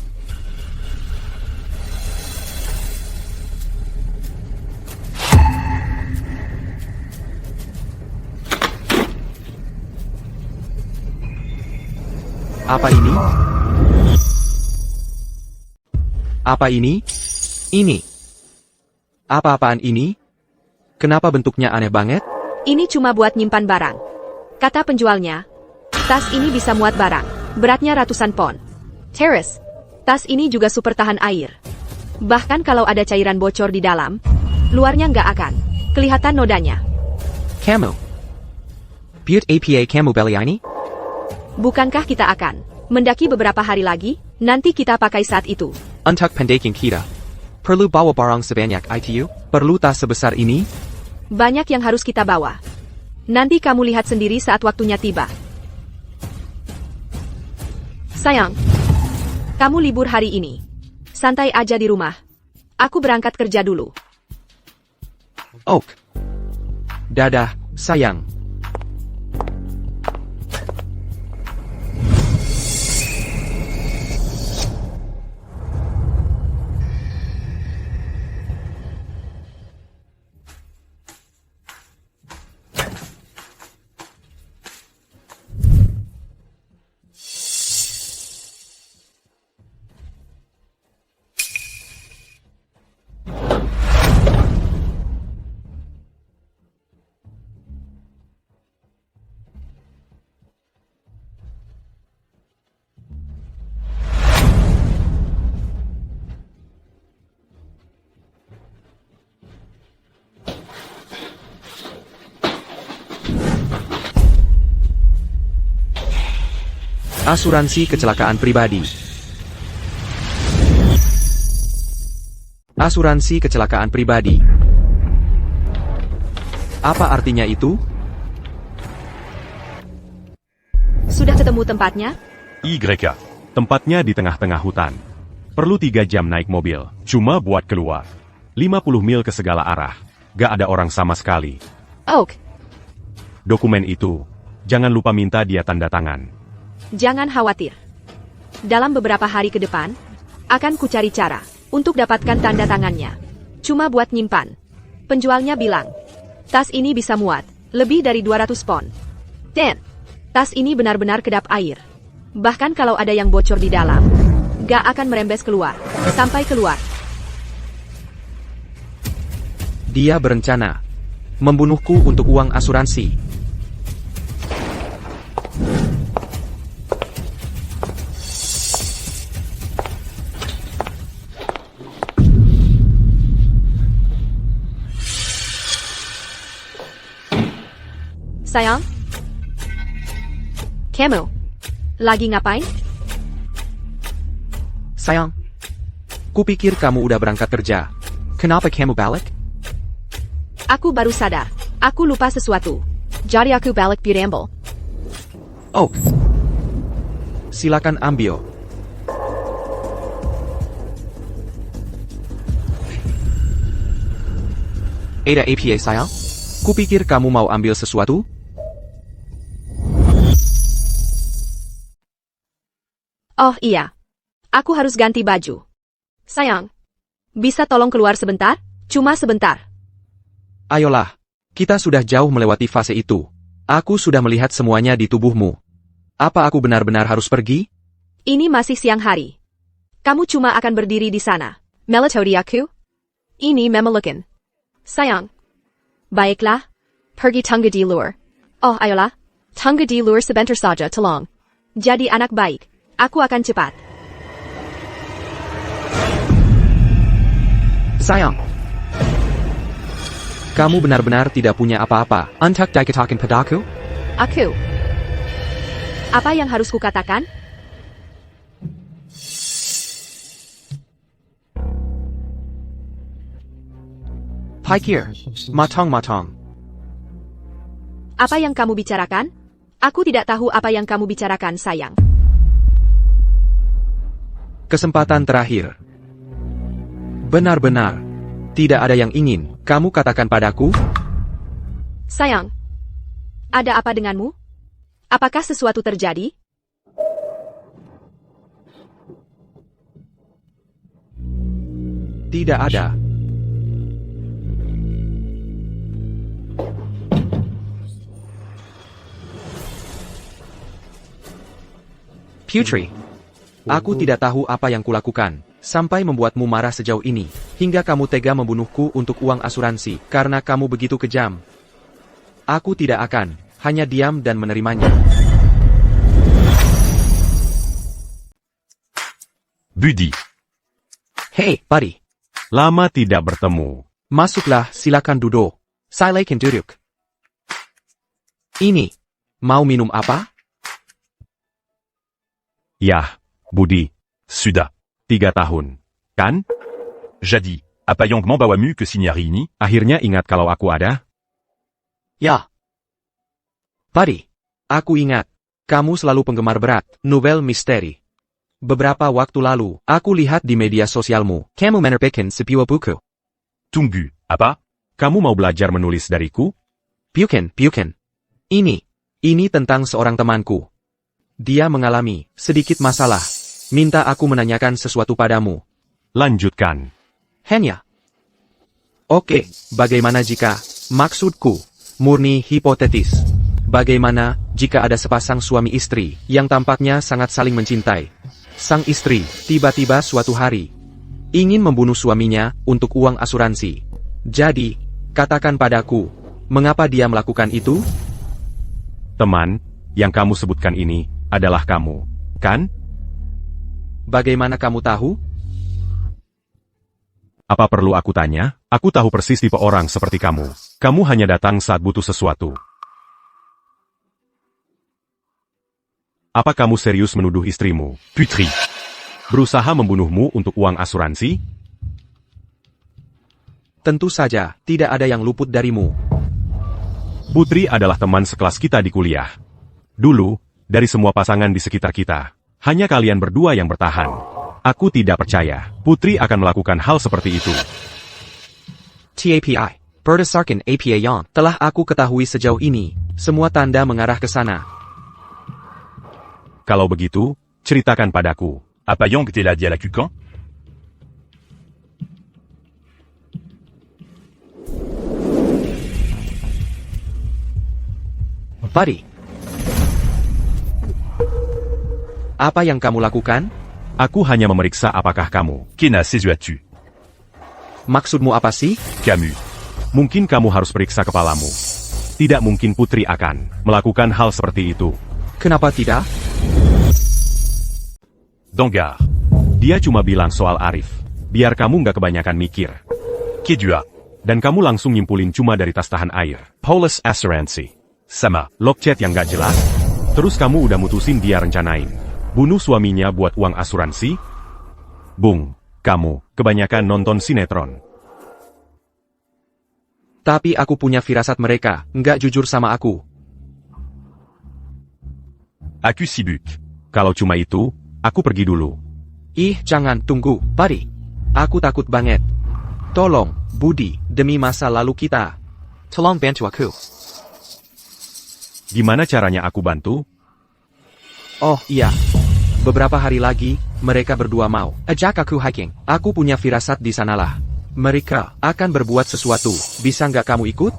Apa ini? Apa ini? Ini. Apa-apaan ini? Kenapa bentuknya aneh banget? Ini cuma buat nyimpan barang. Kata penjualnya, tas ini bisa muat barang. Beratnya ratusan pon. Terus, tas ini juga super tahan air. Bahkan kalau ada cairan bocor di dalam, luarnya nggak akan kelihatan nodanya. Kamu. Buat apa kamu beli ini? Bukankah kita akan mendaki beberapa hari lagi? Nanti kita pakai saat itu. Untuk pendakian kita. Perlu bawa barang sebanyak itu? Perlu tas sebesar ini? Banyak yang harus kita bawa. Nanti kamu lihat sendiri saat waktunya tiba. Sayang, kamu libur hari ini. Santai aja di rumah. Aku berangkat kerja dulu. Oak. Dadah, sayang. Asuransi kecelakaan pribadi. Asuransi kecelakaan pribadi. Apa artinya itu? Sudah ketemu tempatnya? YK. Tempatnya di tengah-tengah hutan. Perlu 3 jam naik mobil. Cuma buat keluar. 50 mil ke segala arah. Gak ada orang sama sekali. Oak, Dokumen itu, jangan lupa minta dia tanda tangan. jangan khawatir. Dalam beberapa hari ke depan, akan kucari cara untuk dapatkan tanda tangannya. Cuma buat nyimpan. Penjualnya bilang, tas ini bisa muat lebih dari 200 pon. Dan, tas ini benar-benar kedap air. Bahkan kalau ada yang bocor di dalam, gak akan merembes keluar, sampai keluar. Dia berencana membunuhku untuk uang asuransi. Sayang? Kamu lagi ngapain? Sayang, kupikir kamu udah berangkat kerja. Kenapa kamu balik? Aku baru sadar. Aku lupa sesuatu. Jadi aku balik berambel. Oh, silakan ambil. Ada APA sayang? Kupikir kamu mau ambil sesuatu? Oh iya. Aku harus ganti baju. Sayang, bisa tolong keluar sebentar? Cuma sebentar. Ayolah, kita sudah jauh melewati fase itu. Aku sudah melihat semuanya di tubuhmu. Apa aku benar-benar harus pergi? Ini masih siang hari. Kamu cuma akan berdiri di sana. Melotodi aku? Ini memelukan. Sayang. Baiklah. Pergi tunggu di luar. Oh ayolah. Tunggu di luar sebentar saja tolong. Jadi anak baik. Aku akan cepat. Sayang. Kamu benar-benar tidak punya apa-apa. Untuk dikatakan padaku? Aku. Apa yang harus kukatakan? Pikir. Matang-matang. Apa yang kamu bicarakan? Aku tidak tahu apa yang kamu bicarakan, sayang. Kesempatan terakhir. Benar-benar. Tidak ada yang ingin kamu katakan padaku? Sayang. Ada apa denganmu? Apakah sesuatu terjadi? Tidak ada. Putri, aku tidak tahu apa yang kulakukan, sampai membuatmu marah sejauh ini, hingga kamu tega membunuhku untuk uang asuransi, karena kamu begitu kejam. Aku tidak akan, hanya diam dan menerimanya. Buddy. Hei, buddy. Lama tidak bertemu. Masuklah, silakan duduk. Silakan duduk. Ini, mau minum apa? Yah, Budi. Suda. 3 tahun. Kan? Jadi, apa yang membawamu ke sini hari ini? Akhirnya ingat kalau aku ada? Ya. Buddy, aku ingat. Kamu selalu penggemar berat, novel misteri. Beberapa waktu lalu, aku lihat di media sosialmu, kamu menerbitkan sebuah buku. Tunggu, apa? Kamu mau belajar menulis dariku? Bukan. Ini tentang seorang temanku. Dia mengalami sedikit masalah. Minta aku menanyakan sesuatu padamu. Lanjutkan. Hanya. Oke, bagaimana jika maksudku murni hipotetis? Bagaimana jika ada sepasang suami istri yang tampaknya sangat saling mencintai? Sang istri tiba-tiba suatu hari ingin membunuh suaminya untuk uang asuransi. Jadi, katakan padaku, mengapa dia melakukan itu? Teman, yang kamu sebutkan ini adalah kamu, kan? Bagaimana kamu tahu? Apa perlu aku tanya? Aku tahu persis tipe orang seperti kamu. Kamu hanya datang saat butuh sesuatu. Apa kamu serius menuduh istrimu, Putri, berusaha membunuhmu untuk uang asuransi? Tentu saja, tidak ada yang luput darimu. Putri adalah teman sekelas kita di kuliah. Dulu, dari semua pasangan di sekitar kita, hanya kalian berdua yang bertahan. Aku tidak percaya Putri akan melakukan hal seperti itu. TAPI, berdasarkan APA yang telah aku ketahui sejauh ini, semua tanda mengarah ke sana. Kalau begitu, ceritakan padaku. Apa yang telah dia lakukan? buddy. Apa yang kamu lakukan? Aku hanya memeriksa apakah kamu. Kena sesuatu. Maksudmu apa sih? Camus. Mungkin kamu harus periksa kepalamu. Tidak mungkin Putri akan melakukan hal seperti itu. Kenapa tidak? Dangar. Dia cuma bilang soal Arif. Biar kamu nggak kebanyakan mikir. Kedua. Dan kamu langsung nyimpulin cuma dari tas tahan air. Police Assurance. Sama. Log chat yang nggak jelas. Terus kamu udah mutusin dia rencanain bunuh suaminya buat uang asuransi? Bung, kamu kebanyakan nonton sinetron. Tapi aku punya firasat mereka nggak jujur sama aku. Aku sibuk. Kalau cuma itu, aku pergi dulu. Ih, jangan, tunggu, buddy. Aku takut banget. Tolong, Budi, demi masa lalu kita. Tolong bantu aku. Gimana caranya aku bantu? Oh, iya. Beberapa hari lagi, mereka berdua mau ajak aku hiking. Aku punya firasat di sanalah. Mereka akan berbuat sesuatu. Bisa nggak kamu ikut?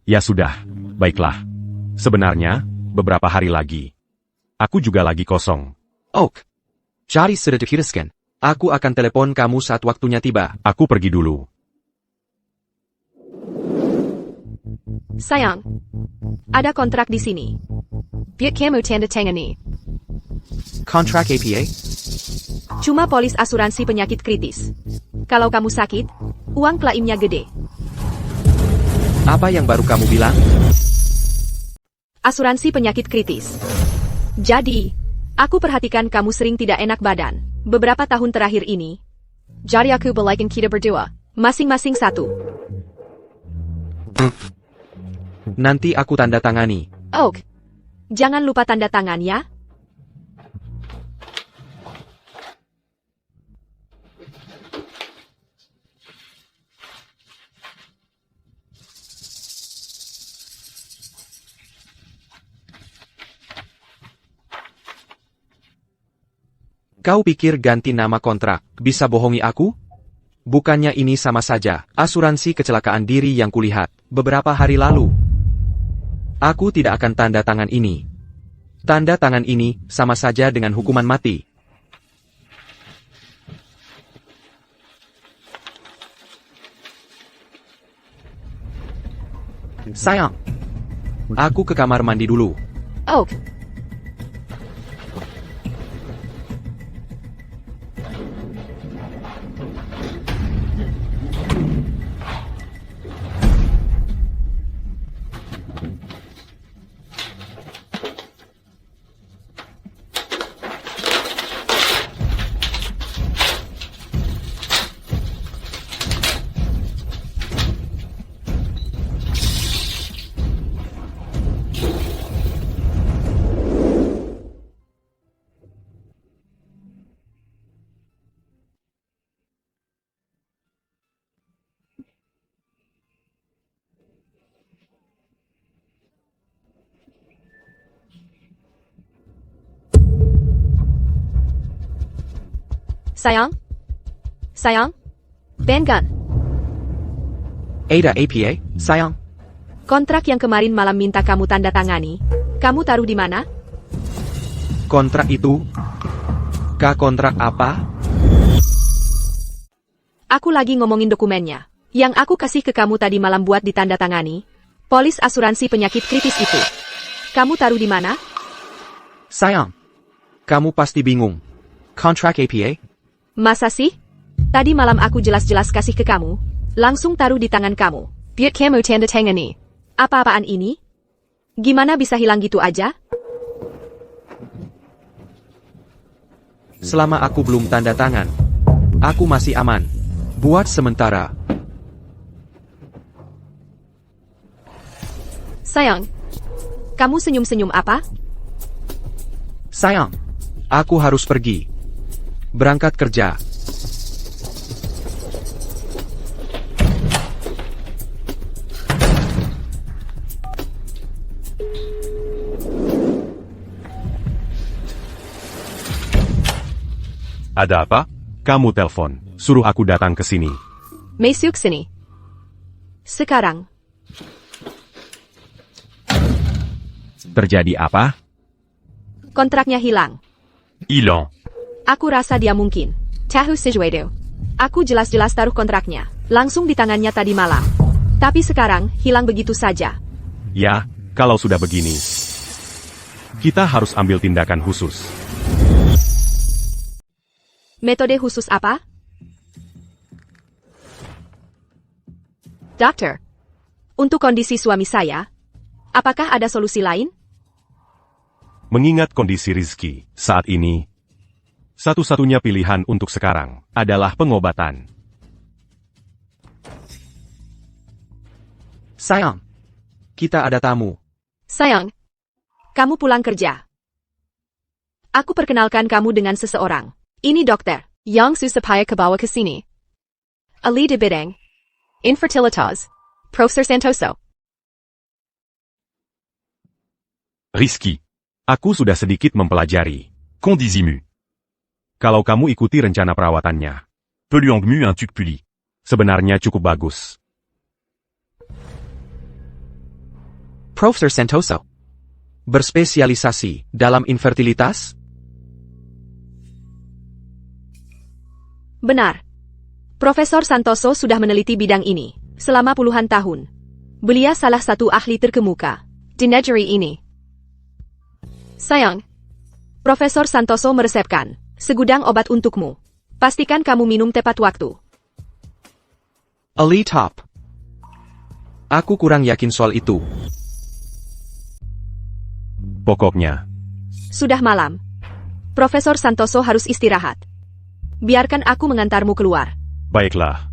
Ya sudah, baiklah. Sebenarnya, beberapa hari lagi. Aku juga lagi kosong. Oke. Cari sedikitkan. Aku akan telepon kamu saat waktunya tiba. Aku pergi dulu. Sayang, ada kontrak di sini. Biar kamu tanda tangani. Kontrak APA? Cuma polis asuransi penyakit kritis. Kalau kamu sakit, uang klaimnya gede. Apa yang baru kamu bilang? Asuransi penyakit kritis. Jadi, aku perhatikan kamu sering tidak enak badan. Beberapa tahun terakhir ini. Jadi aku balikin kita berdua. Masing-masing satu. Nanti aku tanda tangani. Oke. Jangan lupa tanda tangan ya. Kau pikir ganti nama kontrak bisa bohongi aku? Bukannya ini sama saja asuransi kecelakaan diri yang kulihat beberapa hari lalu. Aku tidak akan tanda tangan ini. Tanda tangan ini sama saja dengan hukuman mati. Sayang, aku ke kamar mandi dulu. Oke. Sayang? Sayang? Bengan. Ada APA, sayang. Kontrak yang kemarin malam minta kamu tanda tangani. Kamu taruh di mana? Kontrak itu? Kontrak apa? Aku lagi ngomongin dokumennya. Yang aku kasih ke kamu tadi malam buat ditanda tangani. Polis asuransi penyakit kritis itu. Kamu taruh di mana? Sayang, kamu pasti bingung. Kontrak APA? Masa sih? Tadi malam aku jelas-jelas kasih ke kamu. Langsung taruh di tangan kamu. Biar kamu tanda tangani. Apa-apaan ini? Gimana bisa hilang gitu aja? Selama aku belum tanda tangan, aku masih aman. Buat sementara. Sayang, kamu senyum-senyum apa? Sayang, aku harus pergi. Berangkat kerja. Ada apa? Kamu telepon, suruh aku datang ke sini. Masuk sini. Sekarang. Terjadi apa? Kontraknya hilang. Hilang. Aku rasa dia mungkin. Tahu sesuatu. Aku jelas-jelas taruh kontraknya. Langsung di tangannya tadi malam. Tapi sekarang, hilang begitu saja. Ya, kalau sudah begini, kita harus ambil tindakan khusus. Metode khusus apa? Dokter, untuk kondisi suami saya, apakah ada solusi lain? Mengingat kondisi Rizky saat ini, satu-satunya pilihan untuk sekarang adalah pengobatan. Sayang, kita ada tamu. Sayang, kamu pulang kerja. Aku perkenalkan kamu dengan seseorang. Ini dokter, yang susah kebawa ke sini. Ali de Bidang. Infertilitas. Profesor Santoso. Rizky, aku sudah sedikit mempelajari. Qu'en dis-tu? Kalau kamu ikuti rencana perawatannya, Peluangmu un tuc-puli. sebenarnya cukup bagus. Profesor Santoso. Berspesialisasi dalam infertilitas? Benar. Profesor Santoso sudah meneliti bidang ini selama puluhan tahun. Beliau salah satu ahli terkemuka di negeri ini. Sayang, Profesor Santoso meresepkan segudang obat untukmu. Pastikan kamu minum tepat waktu. Ali Top. Aku kurang yakin soal itu. Pokoknya, Sudah malam. Profesor Santoso harus istirahat. Biarkan aku mengantarmu keluar. baiklah.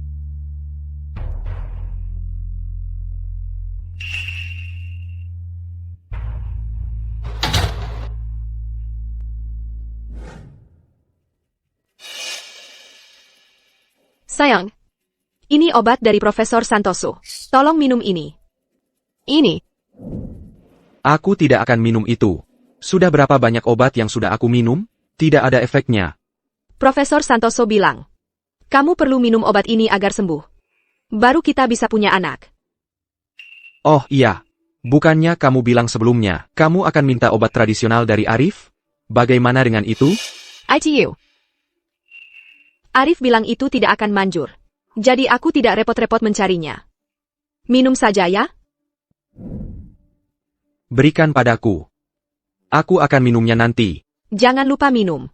Sayang, ini obat dari Profesor Santoso. Tolong minum ini. Ini. Aku tidak akan minum itu. Sudah berapa banyak obat yang sudah aku minum? Tidak ada efeknya. Profesor Santoso bilang, kamu perlu minum obat ini agar sembuh. Baru kita bisa punya anak. Oh iya. Bukannya kamu bilang sebelumnya, kamu akan minta obat tradisional dari Arif? Bagaimana dengan itu? ITU. Arif bilang itu tidak akan manjur. Jadi aku tidak repot-repot mencarinya. Minum saja ya. Berikan padaku. Aku akan minumnya nanti. Jangan lupa minum.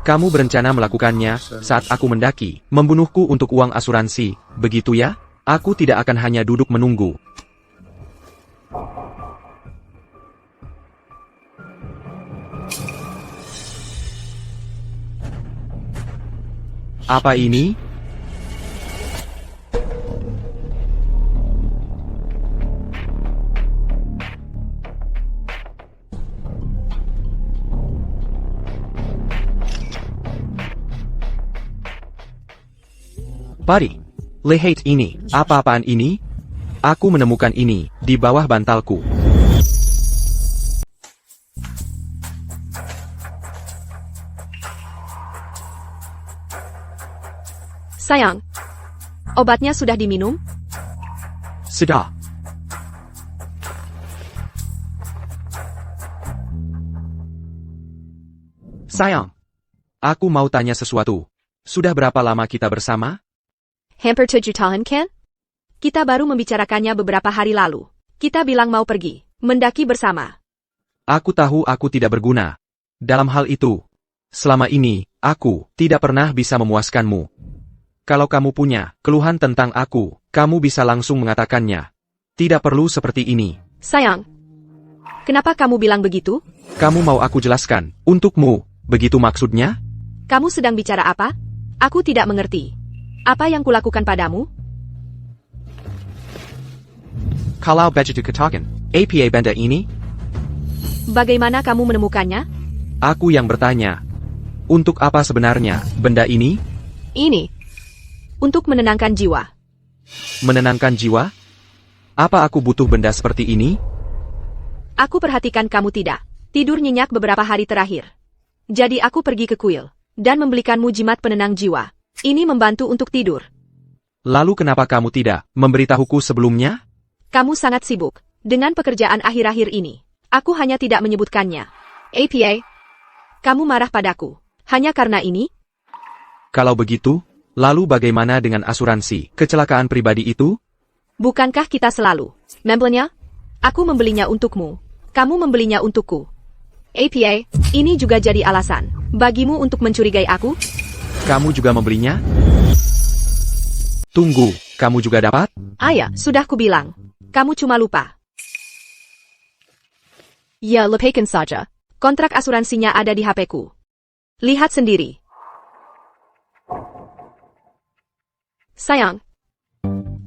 Kamu berencana melakukannya saat aku mendaki, membunuhku untuk uang asuransi, begitu ya? Aku tidak akan hanya duduk menunggu. Apa ini? Pari, lihat ini, apa-apaan ini? Aku menemukan ini di bawah bantalku. Sayang, obatnya sudah diminum? Sudah. Sayang, aku mau tanya sesuatu. Sudah berapa lama kita bersama? Hampir 7 tahun kan? Kita baru membicarakannya beberapa hari lalu. Kita bilang mau pergi, mendaki bersama. Aku tahu aku tidak berguna. Dalam hal itu, selama ini, aku tidak pernah bisa memuaskanmu. Kalau kamu punya keluhan tentang aku, kamu bisa langsung mengatakannya. Tidak perlu seperti ini. Sayang, kenapa kamu bilang begitu? Kamu mau aku jelaskan, untukmu, begitu maksudnya? Kamu sedang bicara apa? Aku tidak mengerti. Apa yang kulakukan padamu? Kalau begitu katakan, apa benda ini? Bagaimana kamu menemukannya? Aku yang bertanya. Untuk apa sebenarnya benda ini? Ini. Untuk menenangkan jiwa. Menenangkan jiwa? Apa aku butuh benda seperti ini? Aku perhatikan kamu tidak tidur nyenyak beberapa hari terakhir. Jadi aku pergi ke kuil dan membelikanmu jimat penenang jiwa. Ini membantu untuk tidur. Lalu kenapa kamu tidak memberitahuku sebelumnya? Kamu sangat sibuk dengan pekerjaan akhir-akhir ini. Aku hanya tidak menyebutkannya. APA, kamu marah padaku hanya karena ini? Kalau begitu, lalu bagaimana dengan asuransi kecelakaan pribadi itu? Bukankah kita selalu membelinya? Aku membelinya untukmu. Kamu membelinya untukku. APA, ini juga jadi alasan bagimu untuk mencurigai aku? Kamu juga membelinya? Tunggu, kamu juga dapat? Ayah, sudah kubilang. Kamu cuma lupa. Ya, lepaskan saja. Kontrak asuransinya ada di HP-ku. Lihat sendiri. Sayang,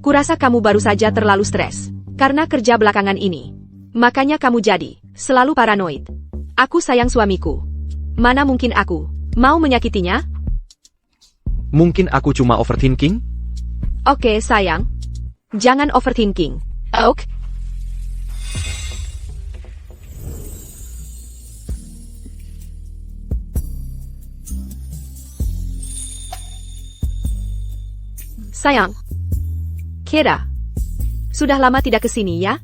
kurasa kamu baru saja terlalu stres karena kerja belakangan ini. Makanya kamu jadi selalu paranoid. Aku sayang suamiku. Mana mungkin aku mau menyakitinya? Mungkin aku cuma overthinking? Oke, sayang. Jangan overthinking. Oke? Sayang. Kira. Sudah lama tidak kesini ya?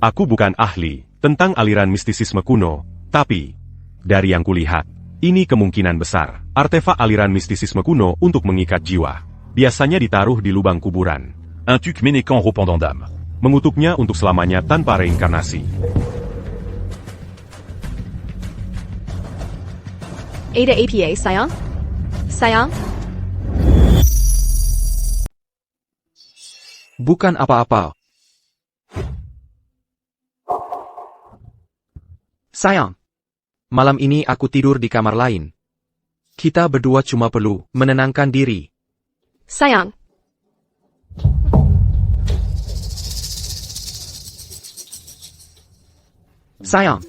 Aku bukan ahli tentang aliran mistisisme kuno, tapi dari yang kulihat, ini kemungkinan besar artefak aliran mistisisme kuno untuk mengikat jiwa. Biasanya ditaruh di lubang kuburan. Un tuc ménécan rependant d'âme. Mengutuknya untuk selamanya tanpa reinkarnasi. Ada APA, sayang? Sayang? Bukan apa-apa. Sayang, malam ini aku tidur di kamar lain. Kita berdua cuma perlu menenangkan diri. Sayang. Sayang,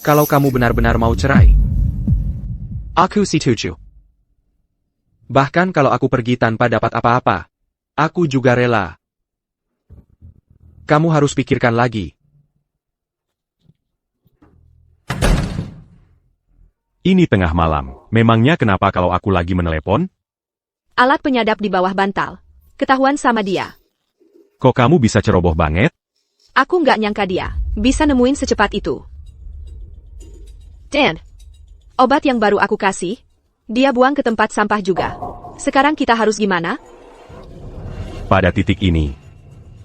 kalau kamu benar-benar mau cerai, aku setuju. Bahkan kalau aku pergi tanpa dapat apa-apa, aku juga rela. Kamu harus pikirkan lagi. Ini tengah malam. Memangnya kenapa kalau aku lagi menelepon? Alat penyadap di bawah bantal. Ketahuan sama dia. Kok kamu bisa ceroboh banget? Aku nggak nyangka dia bisa nemuin secepat itu. Dan, obat yang baru aku kasih, dia buang ke tempat sampah juga. Sekarang kita harus gimana? Pada titik ini,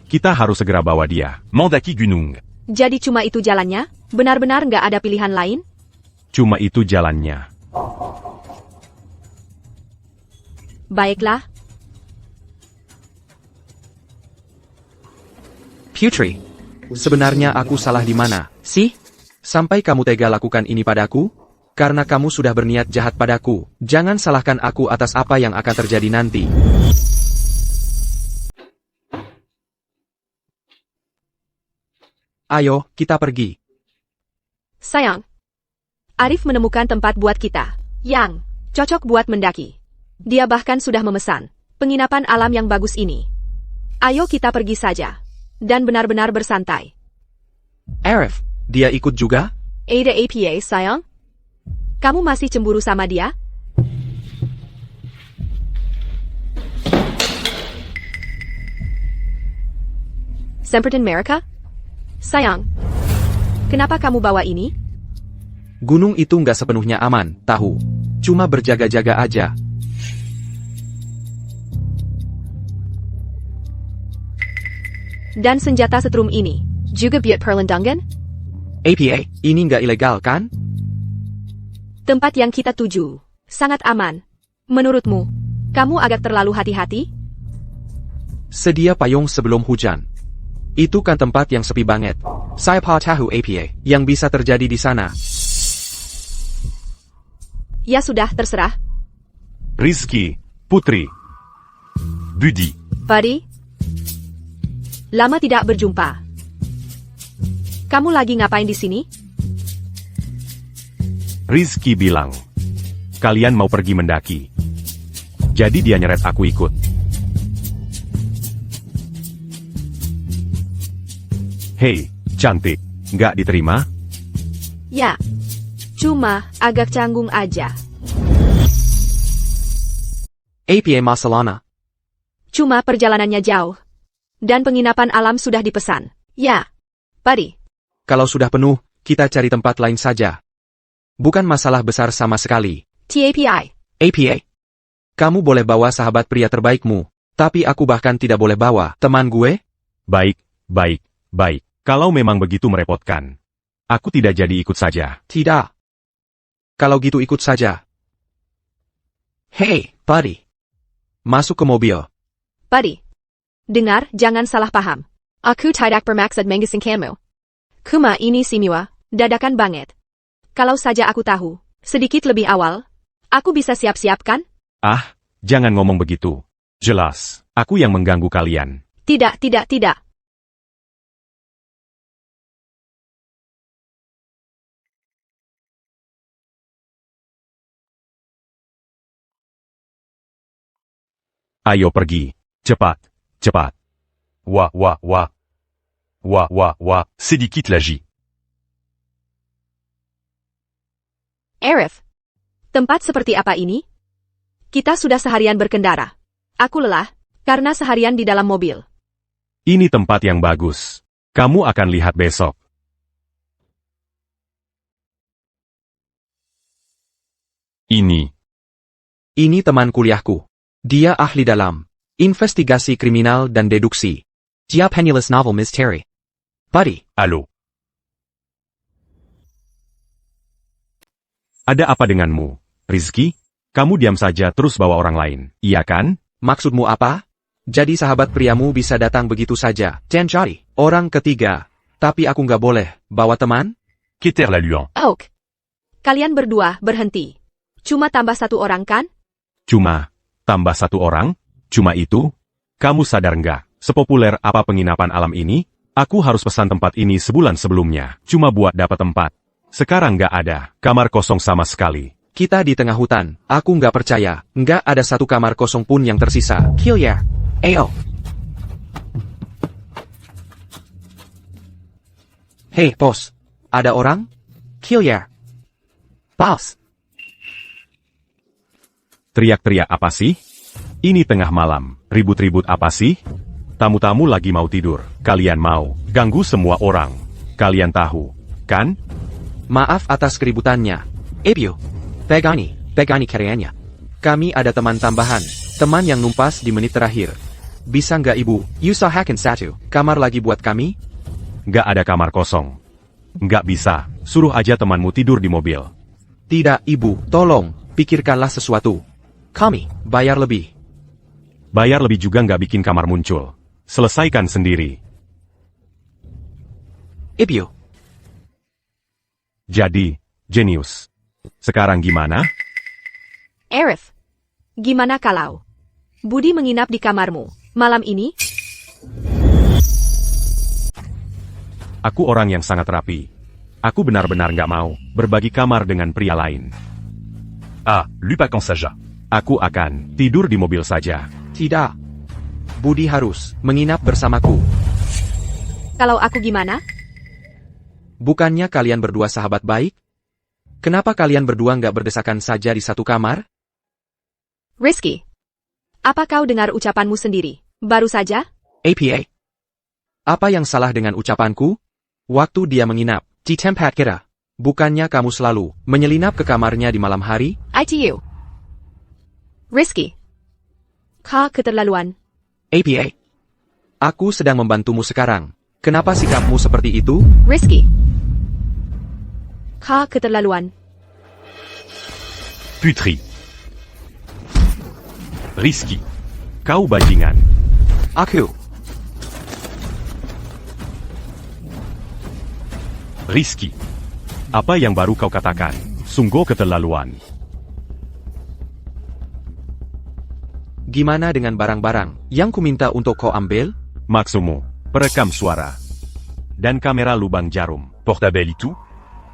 kita harus segera bawa dia. Mandaki Gunung. Jadi cuma itu jalannya? Benar-benar nggak ada pilihan lain? Cuma itu jalannya. Baiklah. Putri, sebenarnya aku salah di mana, sih? Sampai kamu tega lakukan ini padaku? Karena kamu sudah berniat jahat padaku. Jangan salahkan aku atas apa yang akan terjadi nanti. Ayo, kita pergi. Sayang. Arif menemukan tempat buat kita, yang cocok buat mendaki. Dia bahkan sudah memesan penginapan alam yang bagus ini. Ayo kita pergi saja. Dan benar-benar bersantai. Arif, dia ikut juga? Ada APA, sayang? Kamu masih cemburu sama dia? Semperton America? Sayang, kenapa kamu bawa ini? Gunung itu nggak sepenuhnya aman, tahu. Cuma berjaga-jaga aja. Dan senjata setrum ini juga buat perlindungan? APA, ini nggak ilegal kan? Tempat yang kita tuju sangat aman. Menurutmu, kamu agak terlalu hati-hati? Sedia payung sebelum hujan. Itu kan tempat yang sepi banget. Saya tahu APA yang bisa terjadi di sana. Ya sudah, terserah. Rizky, Putri. Buddy. Buddy? Lama tidak berjumpa. Kamu lagi ngapain di sini? Rizky bilang, kalian mau pergi mendaki. Jadi dia nyeret aku ikut. Hei, cantik. Nggak diterima? Ya. Cuma agak canggung aja. APA Masalana. Cuma perjalanannya jauh. Dan penginapan alam sudah dipesan. Ya. Buddy. Kalau sudah penuh, kita cari tempat lain saja. Bukan masalah besar sama sekali. TAPI. APA. Kamu boleh bawa sahabat pria terbaikmu, tapi aku bahkan tidak boleh bawa teman gue? Baik, baik, baik. Kalau memang begitu merepotkan, aku tidak jadi ikut saja. Tidak. Kalau gitu ikut saja. Hey, buddy. Masuk ke mobil. Buddy. Dengar, jangan salah paham. Aku tidak bermaksud menggising kamu. Kuma ini Simiwa, dadakan banget. Kalau saja aku tahu, sedikit lebih awal, aku bisa siap-siap kan? Ah, jangan ngomong begitu. Jelas, aku yang mengganggu kalian. Tidak, tidak, tidak. Ayo pergi. Cepat, cepat. Wah, wah, wah. Wah, wah, wah. Sedikit lagi. Arif. Tempat seperti apa ini? Kita sudah seharian berkendara. Aku lelah, karena seharian di dalam mobil. Ini tempat yang bagus. Kamu akan lihat besok. Ini teman kuliahku. Dia ahli dalam investigasi kriminal dan deduksi. Dia penulis novel misteri. Buddy. Allô. Ada apa denganmu, Rizky? Kamu diam saja terus bawa orang lain, iya kan? Maksudmu apa? Jadi sahabat priamu bisa datang begitu saja, dan cari orang ketiga. Tapi aku nggak boleh bawa teman? Keter la Luan. Oak. Kalian berdua berhenti. Cuma tambah satu orang kan? Cuma, tambah satu orang? Cuma itu? Kamu sadar nggak, sepopuler apa penginapan alam ini? Aku harus pesan tempat ini sebulan sebelumnya, cuma buat dapat tempat. Sekarang nggak ada, kamar kosong sama sekali. Kita di tengah hutan, aku nggak percaya, nggak ada satu kamar kosong pun yang tersisa. Kill ya. Ayo. Hei, bos. Ada orang? Kill ya. Bos. Teriak-teriak apa sih? Ini tengah malam, ribut-ribut apa sih? Tamu-tamu lagi mau tidur, kalian mau ganggu semua orang. Kalian tahu, kan? Maaf atas keributannya. Ebyo. Pegani karyanya. Kami ada teman tambahan, teman yang numpas di menit terakhir. Bisa nggak ibu, usahakan satu kamar lagi buat kami? Nggak ada kamar kosong. Nggak bisa, suruh aja temanmu tidur di mobil. Tidak ibu, tolong, pikirkanlah sesuatu. Kami, bayar lebih. Bayar lebih juga nggak bikin kamar muncul. Selesaikan sendiri. Ebyo. Jadi, jenius. Sekarang gimana? Arif. Gimana kalau Budi menginap di kamarmu malam ini? Aku orang yang sangat rapi. Aku benar-benar nggak mau berbagi kamar dengan pria lain. Ah, lupa quand saja. Aku akan tidur di mobil saja. Tidak. Budi harus menginap bersamaku. Kalau aku gimana? Bukannya kalian berdua sahabat baik? Kenapa kalian berdua nggak berdesakan saja di satu kamar? Rizky. Apa kau dengar ucapanmu sendiri? Baru saja? APA. Apa yang salah dengan ucapanku? Waktu dia menginap di tempat kita, bukannya kamu selalu menyelinap ke kamarnya di malam hari? ITU. Rizky. Kau keterlaluan. APA. Aku sedang membantumu sekarang. Kenapa sikapmu seperti itu? Rizky. Kau keterlaluan. Putri. Rizky. Kau bajingan. Aku. Rizky. Apa yang baru kau katakan? Sungguh keterlaluan. Gimana dengan barang-barang yang kuminta untuk kau ambil? Maksudmu, perekam suara. Dan kamera lubang jarum. Portable itu?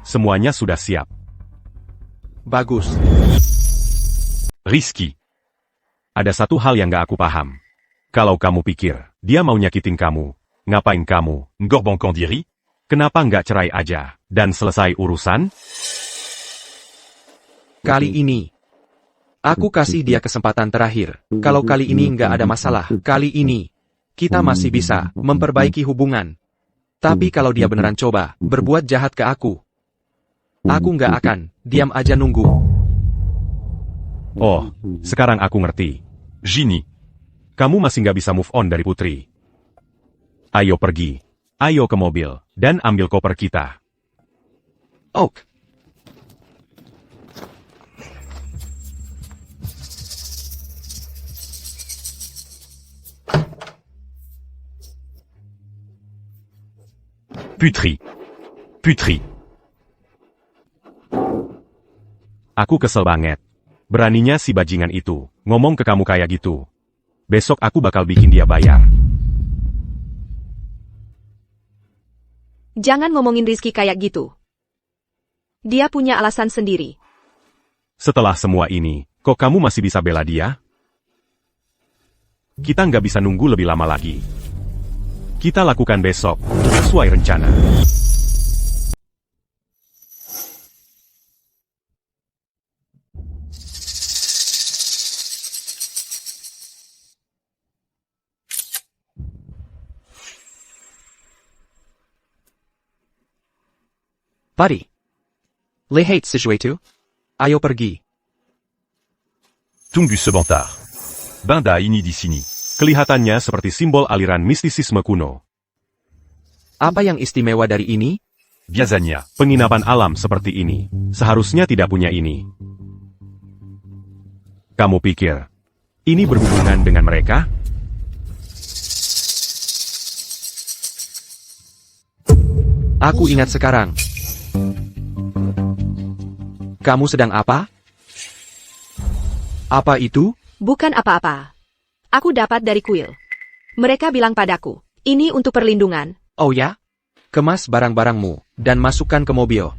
Semuanya sudah siap. Bagus. Rizky. Ada satu hal yang gak aku paham. Kalau kamu pikir, dia mau nyakitin kamu, ngapain kamu? Ngorbankan diri? Kenapa nggak cerai aja, dan selesai urusan? Kali ini, aku kasih dia kesempatan terakhir. Kalau kali ini nggak ada masalah, kali ini, kita masih bisa memperbaiki hubungan. Tapi kalau dia beneran coba berbuat jahat ke aku nggak akan diam aja nunggu. Oh, sekarang aku ngerti. Ginny, Kamu masih nggak bisa move on dari Putri. Ayo pergi. Ayo ke mobil, dan ambil koper kita. Oak. Putri. Putri. Aku kesel banget. Beraninya si bajingan itu ngomong ke kamu kayak gitu. Besok aku bakal bikin dia bayar. Jangan ngomongin Rizky kayak gitu. Dia punya alasan sendiri. Setelah semua ini, kok kamu masih bisa bela dia? Kita nggak bisa nunggu lebih lama lagi. Kita lakukan besok, sesuai rencana. Buddy. Lihat sesuatu? Ayo pergi. Tunggu sebentar. Benda ini di sini. Kelihatannya seperti simbol aliran mistisisme kuno. Apa yang istimewa dari ini? Biasanya, Penginapan alam seperti ini, seharusnya tidak punya ini. Kamu pikir, ini berhubungan dengan mereka? Aku ingat sekarang. Kamu sedang apa? Apa itu? Bukan apa-apa. Aku dapat dari kuil. Mereka bilang padaku, ini untuk perlindungan. Oh ya? Kemas barang-barangmu, dan masukkan ke mobil.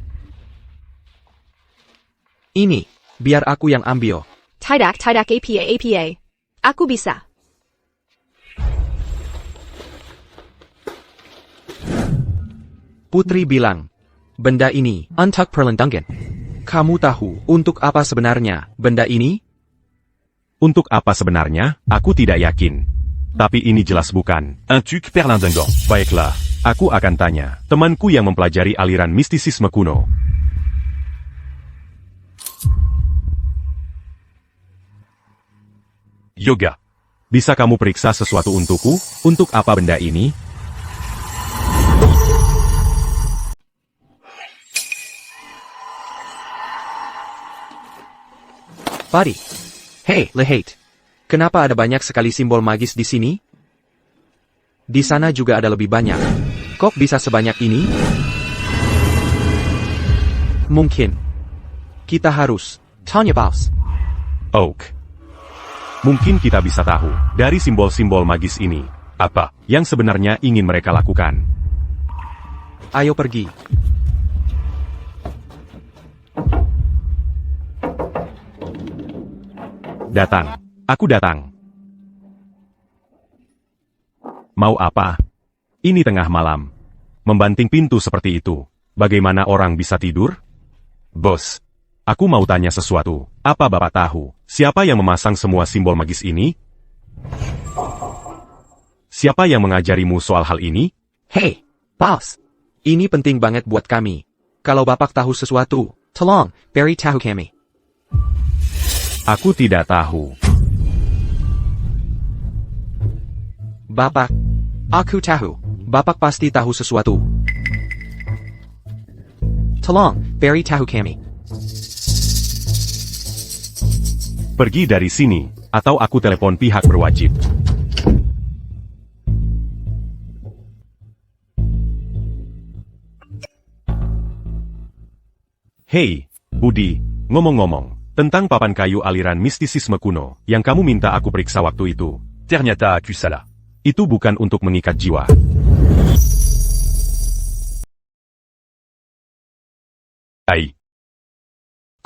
Ini, biar aku yang ambil. Tidak APA. Aku bisa. Putri bilang, benda ini, untuk perlindungan. Kamu tahu, untuk apa sebenarnya, benda ini? Untuk apa sebenarnya, aku tidak yakin. Tapi ini jelas bukan. un truc perlindungan. Baiklah, aku akan tanya temanku yang mempelajari aliran mistisisme kuno. Yoga. Bisa kamu periksa sesuatu untukku? Untuk apa benda ini? Buddy. Hey, lihat. Kenapa ada banyak sekali simbol magis di sini? Di sana juga ada lebih banyak. Kok bisa sebanyak ini? Mungkin. Kita harus tanya Boss. Oak. Mungkin kita bisa tahu dari simbol-simbol magis ini apa yang sebenarnya ingin mereka lakukan. Ayo pergi. Datang. Aku datang. Mau apa? Ini tengah malam. Membanting pintu seperti itu. Bagaimana orang bisa tidur? Bos. Aku mau tanya sesuatu. Apa Bapak tahu, siapa yang memasang semua simbol magis ini? Siapa yang mengajarimu soal hal ini? Hey, Boss. Ini penting banget buat kami. Kalau Bapak tahu sesuatu, tolong, beri tahu kami. Aku tidak tahu. Bapak. Aku tahu. Bapak pasti tahu sesuatu. Tolong, beri tahu kami. Pergi dari sini, atau aku telepon pihak berwajib. Hei, Budi, ngomong-ngomong, tentang papan kayu aliran mistisisme kuno, yang kamu minta aku periksa waktu itu. Ternyata aku salah. Itu bukan untuk mengikat jiwa. Hai.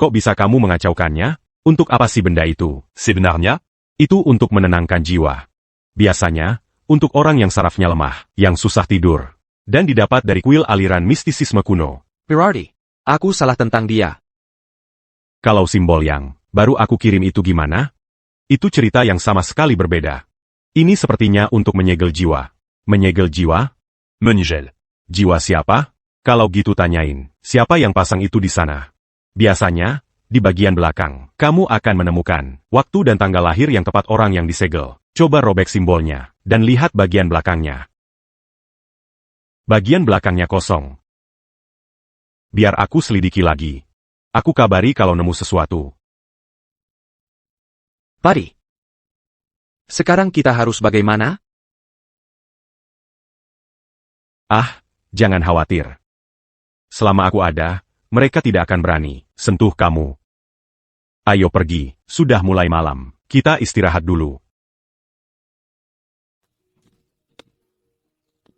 Kok bisa kamu mengacaukannya? Untuk apa sih benda itu? Sebenarnya, Itu untuk menenangkan jiwa. Biasanya, untuk orang yang sarafnya lemah, yang susah tidur. Dan didapat dari kuil aliran mistisisme kuno. Berarti, aku salah tentang dia. Kalau simbol yang baru aku kirim itu gimana? Itu cerita yang sama sekali berbeda. Ini sepertinya untuk menyegel jiwa. Menyegel jiwa? Menigel. Jiwa siapa? Kalau gitu tanyain, siapa yang pasang itu di sana? Biasanya, di bagian belakang, kamu akan menemukan waktu dan tanggal lahir yang tepat orang yang disegel. Coba robek simbolnya, dan lihat bagian belakangnya. Bagian belakangnya kosong. Biar aku selidiki lagi. Aku kabari kalau nemu sesuatu. Pari. Sekarang kita harus bagaimana? Ah, jangan khawatir. Selama aku ada, mereka tidak akan berani sentuh kamu. Ayo pergi, sudah mulai malam. Kita istirahat dulu.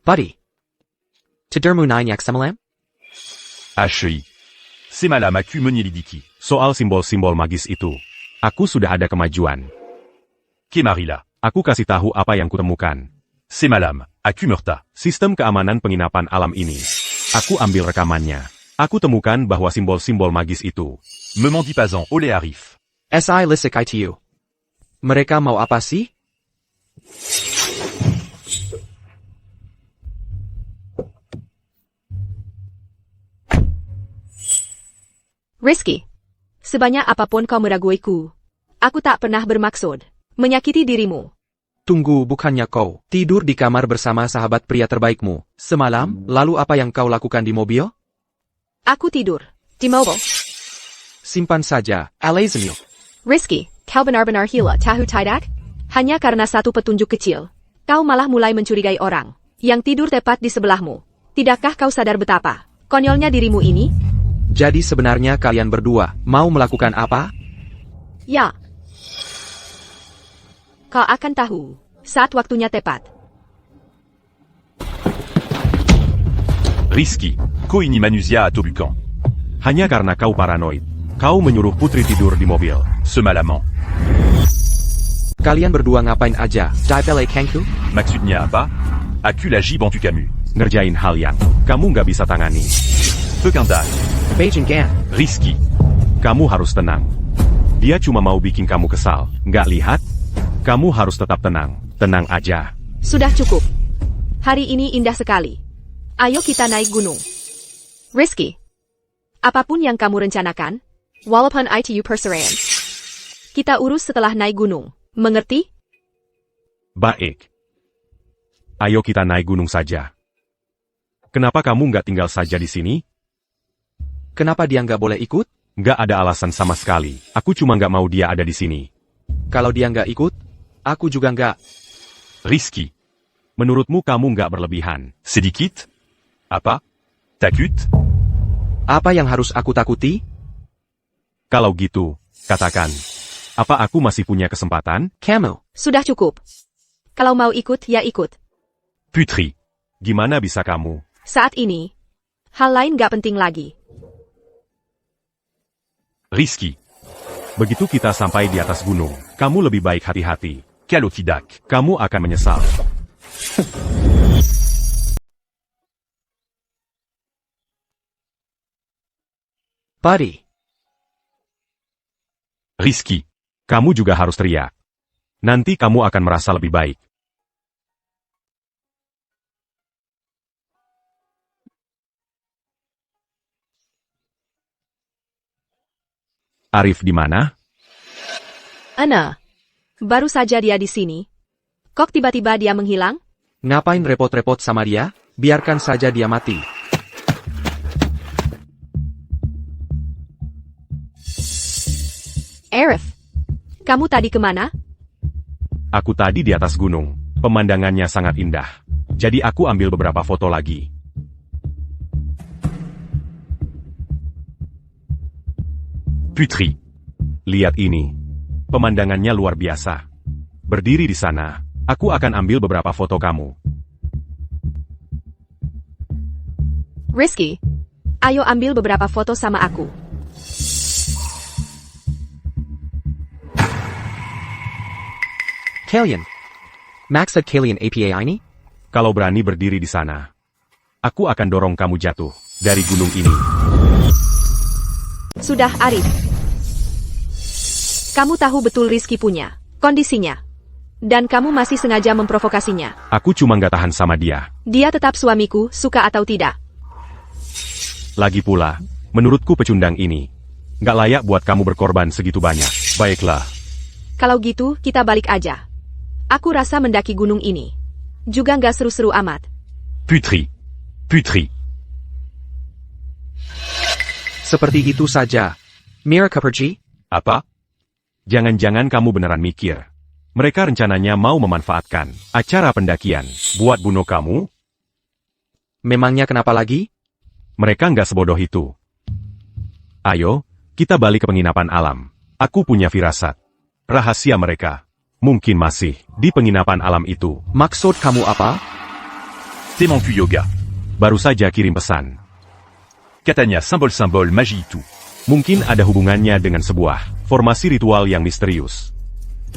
Pari. Tidermu nyenyak semalam? HI. C'est malam aku menyelidiki. Soal simbol-simbol magis itu, aku sudah ada kemajuan. Kemarila. Aku kasih tahu apa yang kutemukan. C'est malam aku merta. Sistem keamanan penginapan alam ini. Aku ambil rekamannya. Aku temukan bahwa simbol-simbol magis itu. Me mendis pas en olé Arif. SI lisik ITU. Mereka mau apa sih? Rizky. Sebanyak apapun kau meraguiku, aku tak pernah bermaksud menyakiti dirimu. Tunggu, bukannya kau tidur di kamar bersama sahabat pria terbaikmu semalam, lalu apa yang kau lakukan di mobil? Aku tidur di mobil. Simpan saja, Alazimil. Rizky, kau benar-benar gila tahu tidak? Hanya karena satu petunjuk kecil, kau malah mulai mencurigai orang yang tidur tepat di sebelahmu. Tidakkah kau sadar betapa konyolnya dirimu ini? Jadi sebenarnya kalian berdua mau melakukan apa? Ya. Kau akan tahu saat waktunya tepat. Risky. Koini manusia atau bukan. Hanya karena kau paranoid. Kau menyuruh putri tidur di mobil. Semalaman. Kalian berdua ngapain aja? Dipele Kangku? Maksudnya apa? Aku lagi bantu kamu. Ngerjain hal yang kamu nggak bisa tangani. Pekandak. Beijing Gan. Risky. Kamu harus tenang. Dia cuma mau bikin kamu kesal. Nggak lihat? Kamu harus tetap tenang. Tenang aja. Sudah cukup. Hari ini indah sekali. Ayo kita naik gunung. Rizky. Apapun yang kamu rencanakan, walaupun itu perceraian, kita urus setelah naik gunung. Mengerti? Baik. Ayo kita naik gunung saja. Kenapa kamu nggak tinggal saja di sini? Kenapa dia nggak boleh ikut? Nggak ada alasan sama sekali. Aku cuma nggak mau dia ada di sini. Kalau dia nggak ikut, aku juga nggak. Risky. Menurutmu kamu nggak berlebihan? Sedikit? Apa? Takut? Apa yang harus aku takuti? Kalau gitu, katakan. Apa aku masih punya kesempatan? Kamu. Sudah cukup. Kalau mau ikut, ya ikut. Putri. Gimana bisa kamu? Saat ini, hal lain gak penting lagi. Risky. Begitu kita sampai di atas gunung, kamu lebih baik hati-hati. Kalau tidak, Kamu akan menyesal. Pari. Risky. Kamu juga harus teriak. Nanti kamu akan merasa lebih baik. Arif di mana? Ana. Baru saja dia di sini. Kok tiba-tiba dia menghilang? Ngapain repot-repot sama dia? Biarkan saja dia mati. Arif. Kamu tadi kemana? Aku tadi di atas gunung. Pemandangannya sangat indah. Jadi aku ambil beberapa foto lagi. Putri. Lihat ini. Pemandangannya luar biasa. Berdiri di sana, aku akan ambil beberapa foto kamu. Rizky. Ayo ambil beberapa foto sama aku. Kalian. Maksud kalian APA ini? Kalau berani berdiri di sana, aku akan dorong kamu jatuh dari gunung ini. Sudah, Arif. Kamu tahu betul Rizky punya kondisinya. Dan kamu masih sengaja memprovokasinya. Aku cuma nggak tahan sama dia. Dia tetap suamiku, suka atau tidak. Lagi pula, menurutku pecundang ini nggak layak buat kamu berkorban segitu banyak. Baiklah, Kalau gitu, kita balik aja. Aku rasa mendaki gunung ini juga nggak seru-seru amat. Putri. Putri. Seperti itu saja. Miraka pergi? apa? Jangan-jangan kamu beneran mikir. Mereka rencananya mau memanfaatkan acara pendakian buat bunuh kamu? Memangnya kenapa lagi? Mereka nggak sebodoh itu. Ayo, kita balik ke penginapan alam. Aku punya firasat. Rahasia mereka mungkin masih di penginapan alam itu. Maksud kamu apa? Temanku yoga. Baru saja kirim pesan. Katanya symbol-symbol magie itu. Mungkin ada hubungannya dengan sebuah formasi ritual yang misterius.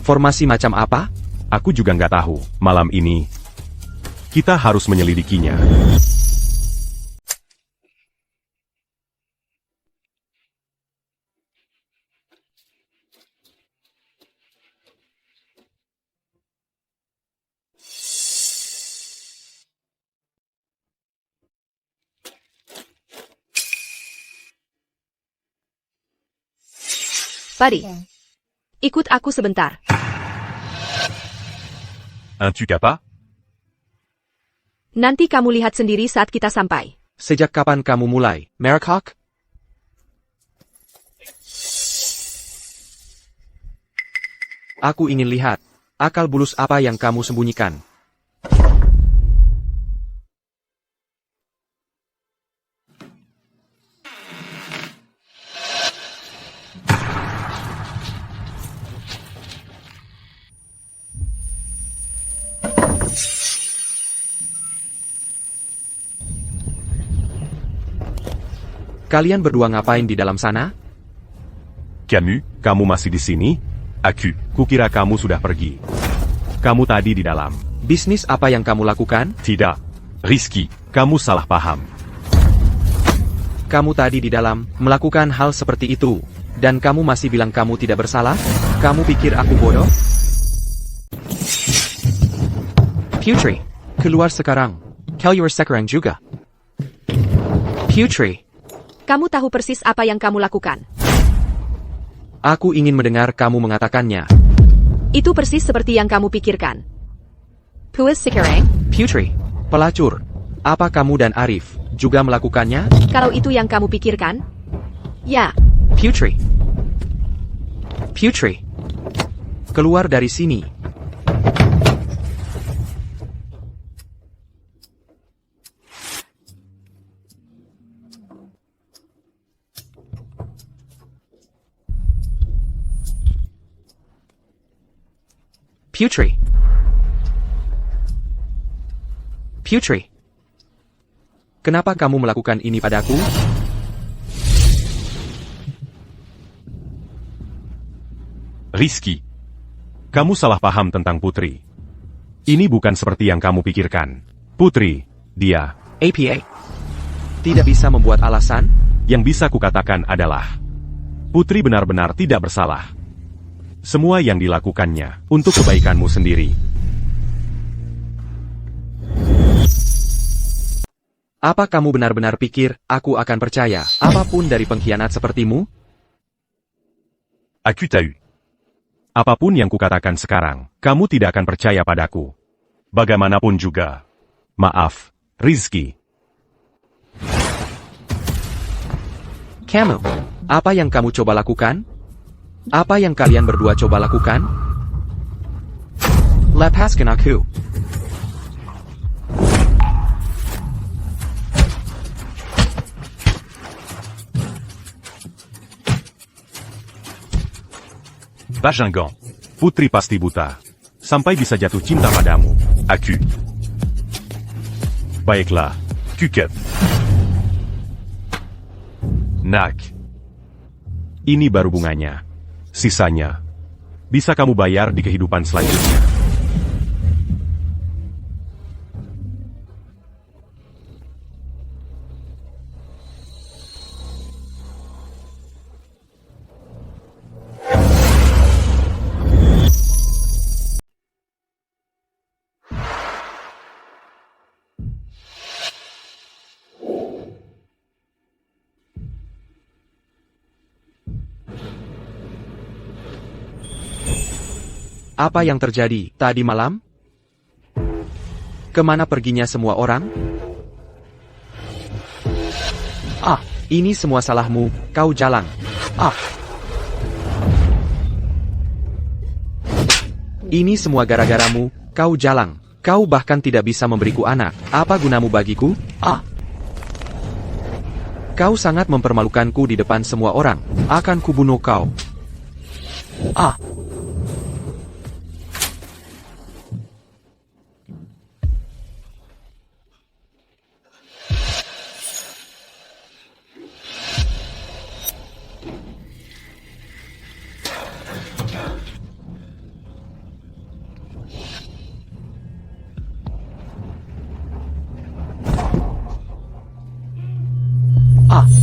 Formasi macam apa? Aku juga nggak tahu. Malam ini, kita harus menyelidikinya. Pari, ikut aku sebentar. Un truc apa? Nanti kamu lihat sendiri saat kita sampai. Sejak kapan kamu mulai, Merakok? Aku ingin lihat akal bulus apa yang kamu sembunyikan. Kalian berdua ngapain di dalam sana? Camus, kamu masih di sini? Aku, kukira kamu sudah pergi. Kamu tadi di dalam. Bisnis apa yang kamu lakukan? Tidak. Rizky, kamu salah paham. Kamu tadi di dalam melakukan hal seperti itu, dan kamu masih bilang kamu tidak bersalah? Kamu pikir aku bodoh? Putri, keluar sekarang. Keluar sekarang juga. Putri, Kamu tahu persis apa yang kamu lakukan. aku ingin mendengar kamu mengatakannya. Itu persis seperti yang kamu pikirkan. Puis sekarang, Putri, pelacur, apa kamu dan Arif juga melakukannya? kalau itu yang kamu pikirkan, ya, Putri. Putri. Keluar dari sini. Putri. Putri. Kenapa kamu melakukan ini padaku? Rizky, kamu salah paham tentang Putri. Ini bukan seperti yang kamu pikirkan. Putri, dia, APA. Tidak bisa membuat alasan? yang bisa kukatakan adalah Putri benar-benar tidak bersalah. Semua yang dilakukannya untuk kebaikanmu sendiri. Apa kamu benar-benar pikir aku akan percaya apapun dari pengkhianat sepertimu? Aku tahu. Apapun yang kukatakan sekarang, kamu tidak akan percaya padaku. Bagaimanapun juga. Maaf, Rizky. Kamu, apa yang kamu coba lakukan? Apa yang kalian berdua coba lakukan? Lepaskan aku. Bajingan. Putri pasti buta. Sampai bisa jatuh cinta padamu. Aku. Baiklah. Kuket. Nak. Ini baru bunganya. Sisanya bisa kamu bayar di kehidupan selanjutnya. Apa yang terjadi tadi malam? Kemana perginya semua orang? Ini semua salahmu, kau jalang. Ini semua gara-garamu, kau jalang. Kau bahkan tidak bisa memberiku anak. Apa gunamu bagiku? Kau sangat mempermalukanku di depan semua orang. Akan kubunuh kau.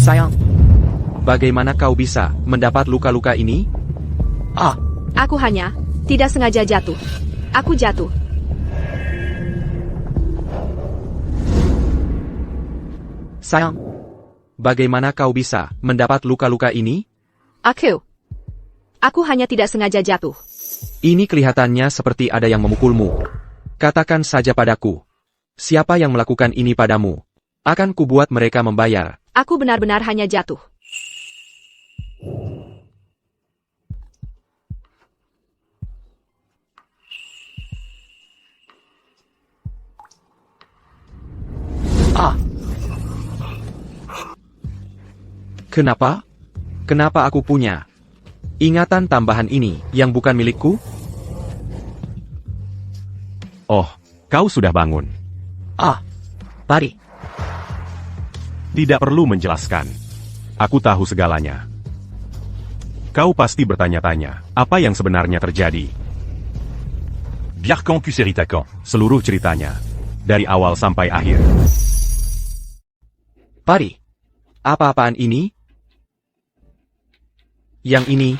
Sayang. Bagaimana kau bisa mendapat luka-luka ini? Aku hanya tidak sengaja jatuh. Aku jatuh. Sayang. Bagaimana kau bisa mendapat luka-luka ini? Aku hanya tidak sengaja jatuh. Ini kelihatannya seperti ada yang memukulmu. Katakan saja padaku. Siapa yang melakukan ini padamu? Akan kubuat mereka membayar. Aku benar-benar hanya jatuh. Kenapa? Kenapa aku punya ingatan tambahan ini yang bukan milikku? Oh, kau sudah bangun. Pari. Tidak perlu menjelaskan. Aku tahu segalanya. Kau pasti bertanya-tanya, apa yang sebenarnya terjadi? Biarkan ku ceritakan. Seluruh ceritanya. Dari awal sampai akhir. Pari. Apa-apaan ini? Yang ini,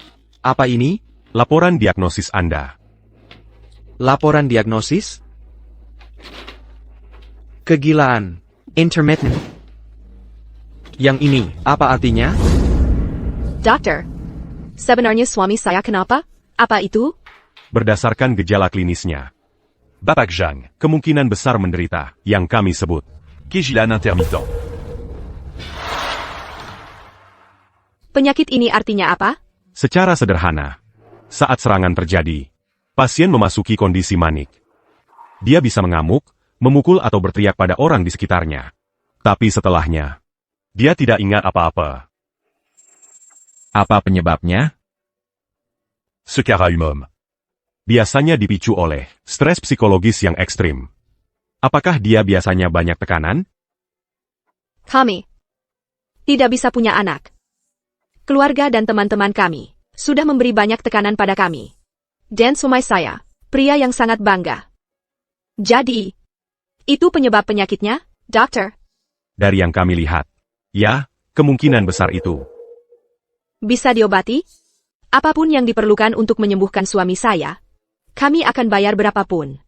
apa ini? Laporan diagnosis Anda. Laporan diagnosis? Kegilaan. Intermittent. Yang ini, apa artinya? Dokter, sebenarnya suami saya kenapa? Apa itu? Berdasarkan gejala klinisnya, Bapak Zhang, kemungkinan besar menderita, yang kami sebut Kejilan intermittent. Penyakit ini artinya apa? secara sederhana. Saat serangan terjadi, pasien memasuki kondisi manik. Dia bisa mengamuk, memukul atau berteriak pada orang di sekitarnya. Tapi setelahnya, dia tidak ingat apa-apa. Apa penyebabnya? Secara umum. Biasanya dipicu oleh stres psikologis yang ekstrim. Apakah dia biasanya banyak tekanan? Kami tidak bisa punya anak. Keluarga dan teman-teman kami sudah memberi banyak tekanan pada kami. Dan suami saya, pria yang sangat bangga. Jadi, itu penyebab penyakitnya, dokter? Dari yang kami lihat, ya, kemungkinan besar itu. Bisa diobati? Apapun yang diperlukan untuk menyembuhkan suami saya, kami akan bayar berapapun.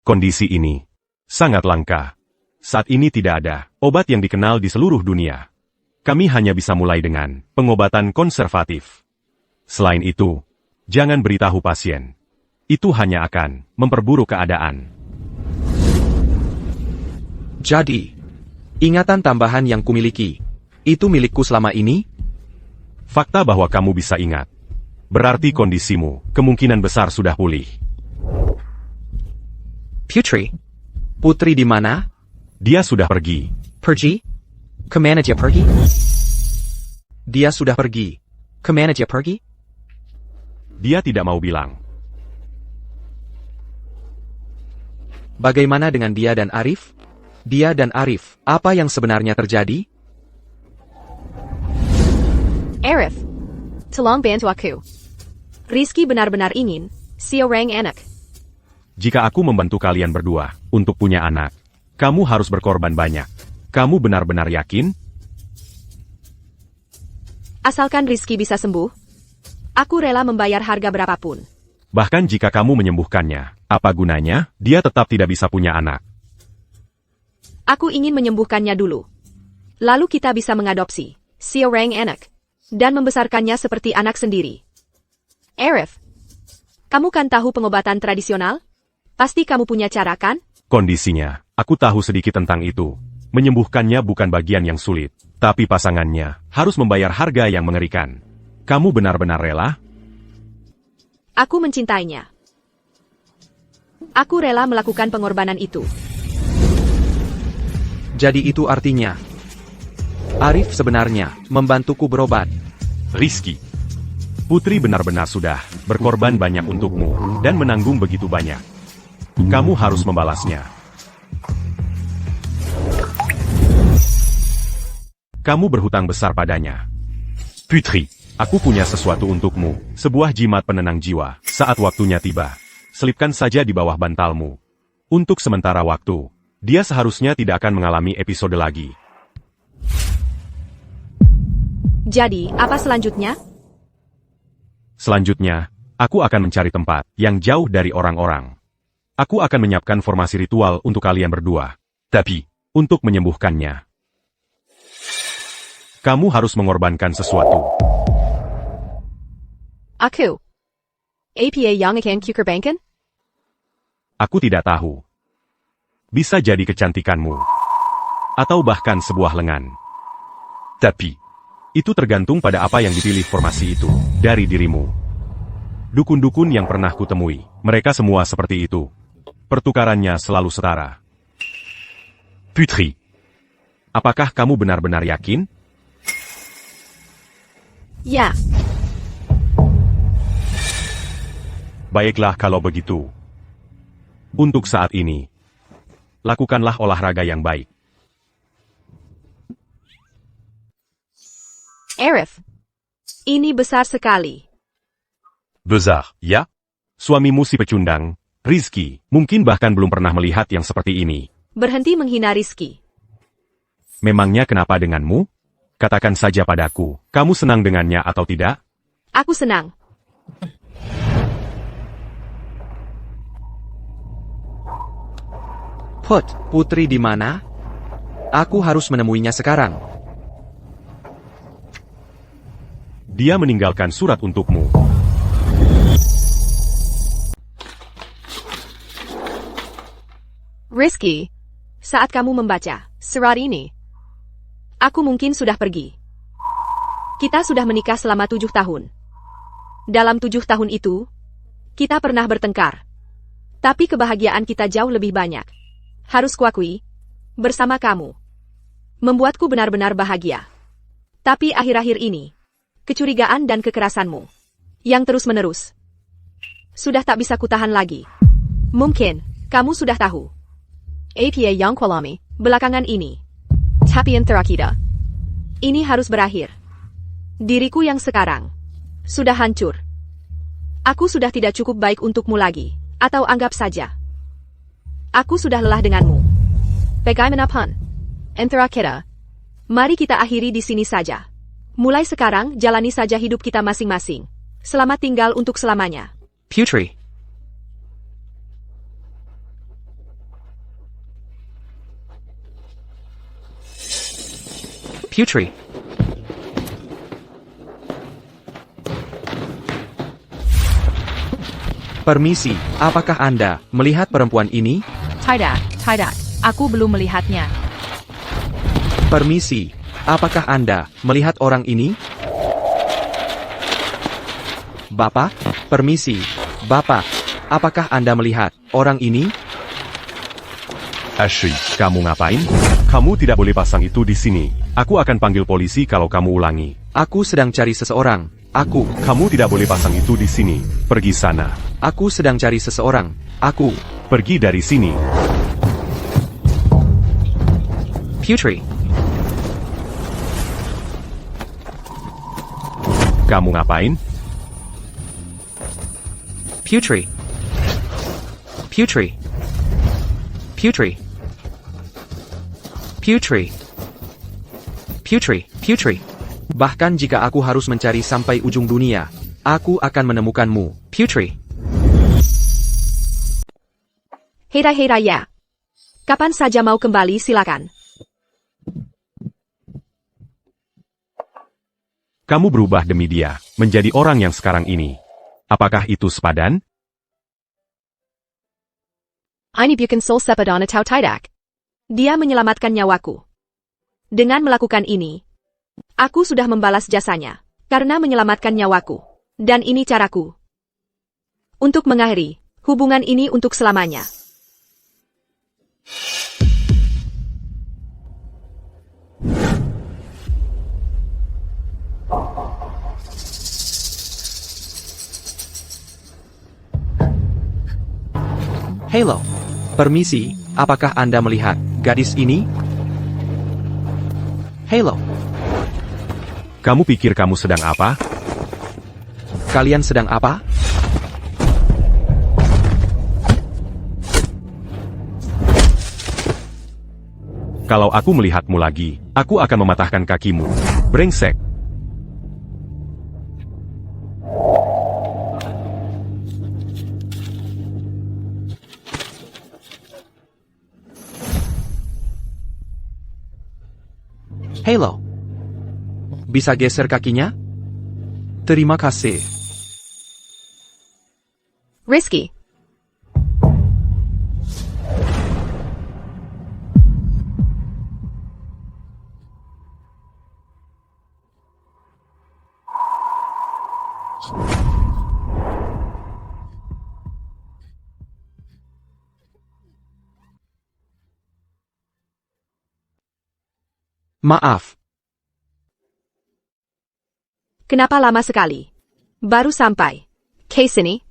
Kondisi ini sangat langka. Saat ini tidak ada obat yang dikenal di seluruh dunia. Kami hanya bisa mulai dengan pengobatan konservatif. Selain itu, jangan beritahu pasien. Itu hanya akan memperburuk keadaan. Jadi, ingatan tambahan yang kumiliki, itu milikku selama ini? Fakta bahwa kamu bisa ingat, berarti kondisimu kemungkinan besar sudah pulih. Putri di mana? Dia sudah pergi. Pergi? Kemana dia pergi? Dia sudah pergi. Kemana dia pergi? Dia tidak mau bilang. Bagaimana dengan dia dan Arif? Dia dan Arif, apa yang sebenarnya terjadi? Arif, tolong bantu aku. Rizky benar-benar ingin seorang anak. Jika aku membantu kalian berdua untuk punya anak, kamu harus berkorban banyak. Kamu benar-benar yakin? Asalkan Rizky bisa sembuh, aku rela membayar harga berapapun. Bahkan jika kamu menyembuhkannya, apa gunanya? Dia tetap tidak bisa punya anak. Aku ingin menyembuhkannya dulu. Lalu kita bisa mengadopsi seorang anak dan membesarkannya seperti anak sendiri. Arif, Kamu kan tahu pengobatan tradisional? Pasti kamu punya cara kan? Kondisinya, aku tahu sedikit tentang itu. Menyembuhkannya bukan bagian yang sulit, tapi pasangannya harus membayar harga yang mengerikan. Kamu benar-benar rela? Aku mencintainya. Aku rela melakukan pengorbanan itu. Jadi itu artinya, Arif sebenarnya membantuku berobat. Rizky. Putri benar-benar sudah berkorban banyak untukmu dan menanggung begitu banyak. Kamu harus membalasnya. Kamu berhutang besar padanya. Putri, aku punya sesuatu untukmu, sebuah jimat penenang jiwa. Saat waktunya tiba, selipkan saja di bawah bantalmu. Untuk sementara waktu, dia seharusnya tidak akan mengalami episode lagi. Jadi, apa selanjutnya? Selanjutnya, aku akan mencari tempat yang jauh dari orang-orang. Aku akan menyiapkan formasi ritual untuk kalian berdua. Tapi, untuk menyembuhkannya, kamu harus mengorbankan sesuatu. Aku. APA yang akan kukerbankan? Aku tidak tahu. Bisa jadi kecantikanmu. Atau bahkan sebuah lengan. Tapi, itu tergantung pada apa yang dipilih formasi itu dari dirimu. Dukun-dukun yang pernah kutemui, mereka semua seperti itu. Pertukarannya selalu setara. Putri, apakah kamu benar-benar yakin? Ya. Baiklah kalau begitu. Untuk saat ini, lakukanlah olahraga yang baik. Arif. Ini besar sekali. Besar, Ya? Suamimu si pecundang, Rizky, mungkin bahkan belum pernah melihat yang seperti ini. Berhenti menghina Rizky. Memangnya kenapa denganmu? Katakan saja padaku, kamu senang dengannya atau tidak? Aku senang. Putri di mana? Aku harus menemuinya sekarang. Dia meninggalkan surat untukmu. Rizky, saat kamu membaca surat ini, aku mungkin sudah pergi. Kita sudah menikah selama 7 tahun. Dalam 7 tahun itu, kita pernah bertengkar. Tapi kebahagiaan kita jauh lebih banyak. Harus kuakui, bersama kamu. Membuatku benar-benar bahagia. Tapi akhir-akhir ini, kecurigaan dan kekerasanmu, yang terus-menerus, sudah tak bisa kutahan lagi. Mungkin, kamu sudah tahu. APA yang kualami, belakangan ini. Tapi yang terakhir, ini harus berakhir. Diriku yang sekarang, sudah hancur. Aku sudah tidak cukup baik untukmu lagi, atau anggap saja. Aku sudah lelah denganmu. Bagaimanapun, antara kita, mari kita akhiri di sini saja. Mulai sekarang, jalani saja hidup kita masing-masing. Selamat tinggal untuk selamanya. Putri. Putri. Permisi, apakah Anda melihat perempuan ini? Tidak, aku belum melihatnya. Permisi, apakah Anda melihat orang ini? Bapak, permisi, Bapak, apakah Anda melihat orang ini? Ashley, kamu ngapain? Kamu tidak boleh pasang itu di sini. Aku akan panggil polisi kalau kamu ulangi. Aku sedang cari seseorang. Kamu tidak boleh pasang itu di sini. Pergi sana. Aku sedang cari seseorang. Pergi dari sini. Putri. Kamu ngapain? Putri. Putri. Putri. Putri. Putri. Putri. Bahkan jika aku harus mencari sampai ujung dunia, aku akan menemukanmu, Putri. Hei Raya. Kapan saja mau kembali silakan. Kamu berubah demi dia, menjadi orang yang sekarang ini. Apakah itu sepadan? Ini bukan soul sepadan atau tidak. Dia menyelamatkan nyawaku. Dengan melakukan ini, aku sudah membalas jasanya, karena menyelamatkan nyawaku. Dan ini caraku. Untuk mengakhiri hubungan ini untuk selamanya. Halo. Permisi, apakah Anda melihat gadis ini? Halo. Kamu pikir kamu sedang apa? Kalian sedang apa? Kalau aku melihatmu lagi, aku akan mematahkan kakimu. Brengsek. Halo. Bisa geser kakinya? Terima kasih. Risky. Maaf. Kenapa lama sekali? Baru sampai. Case ini.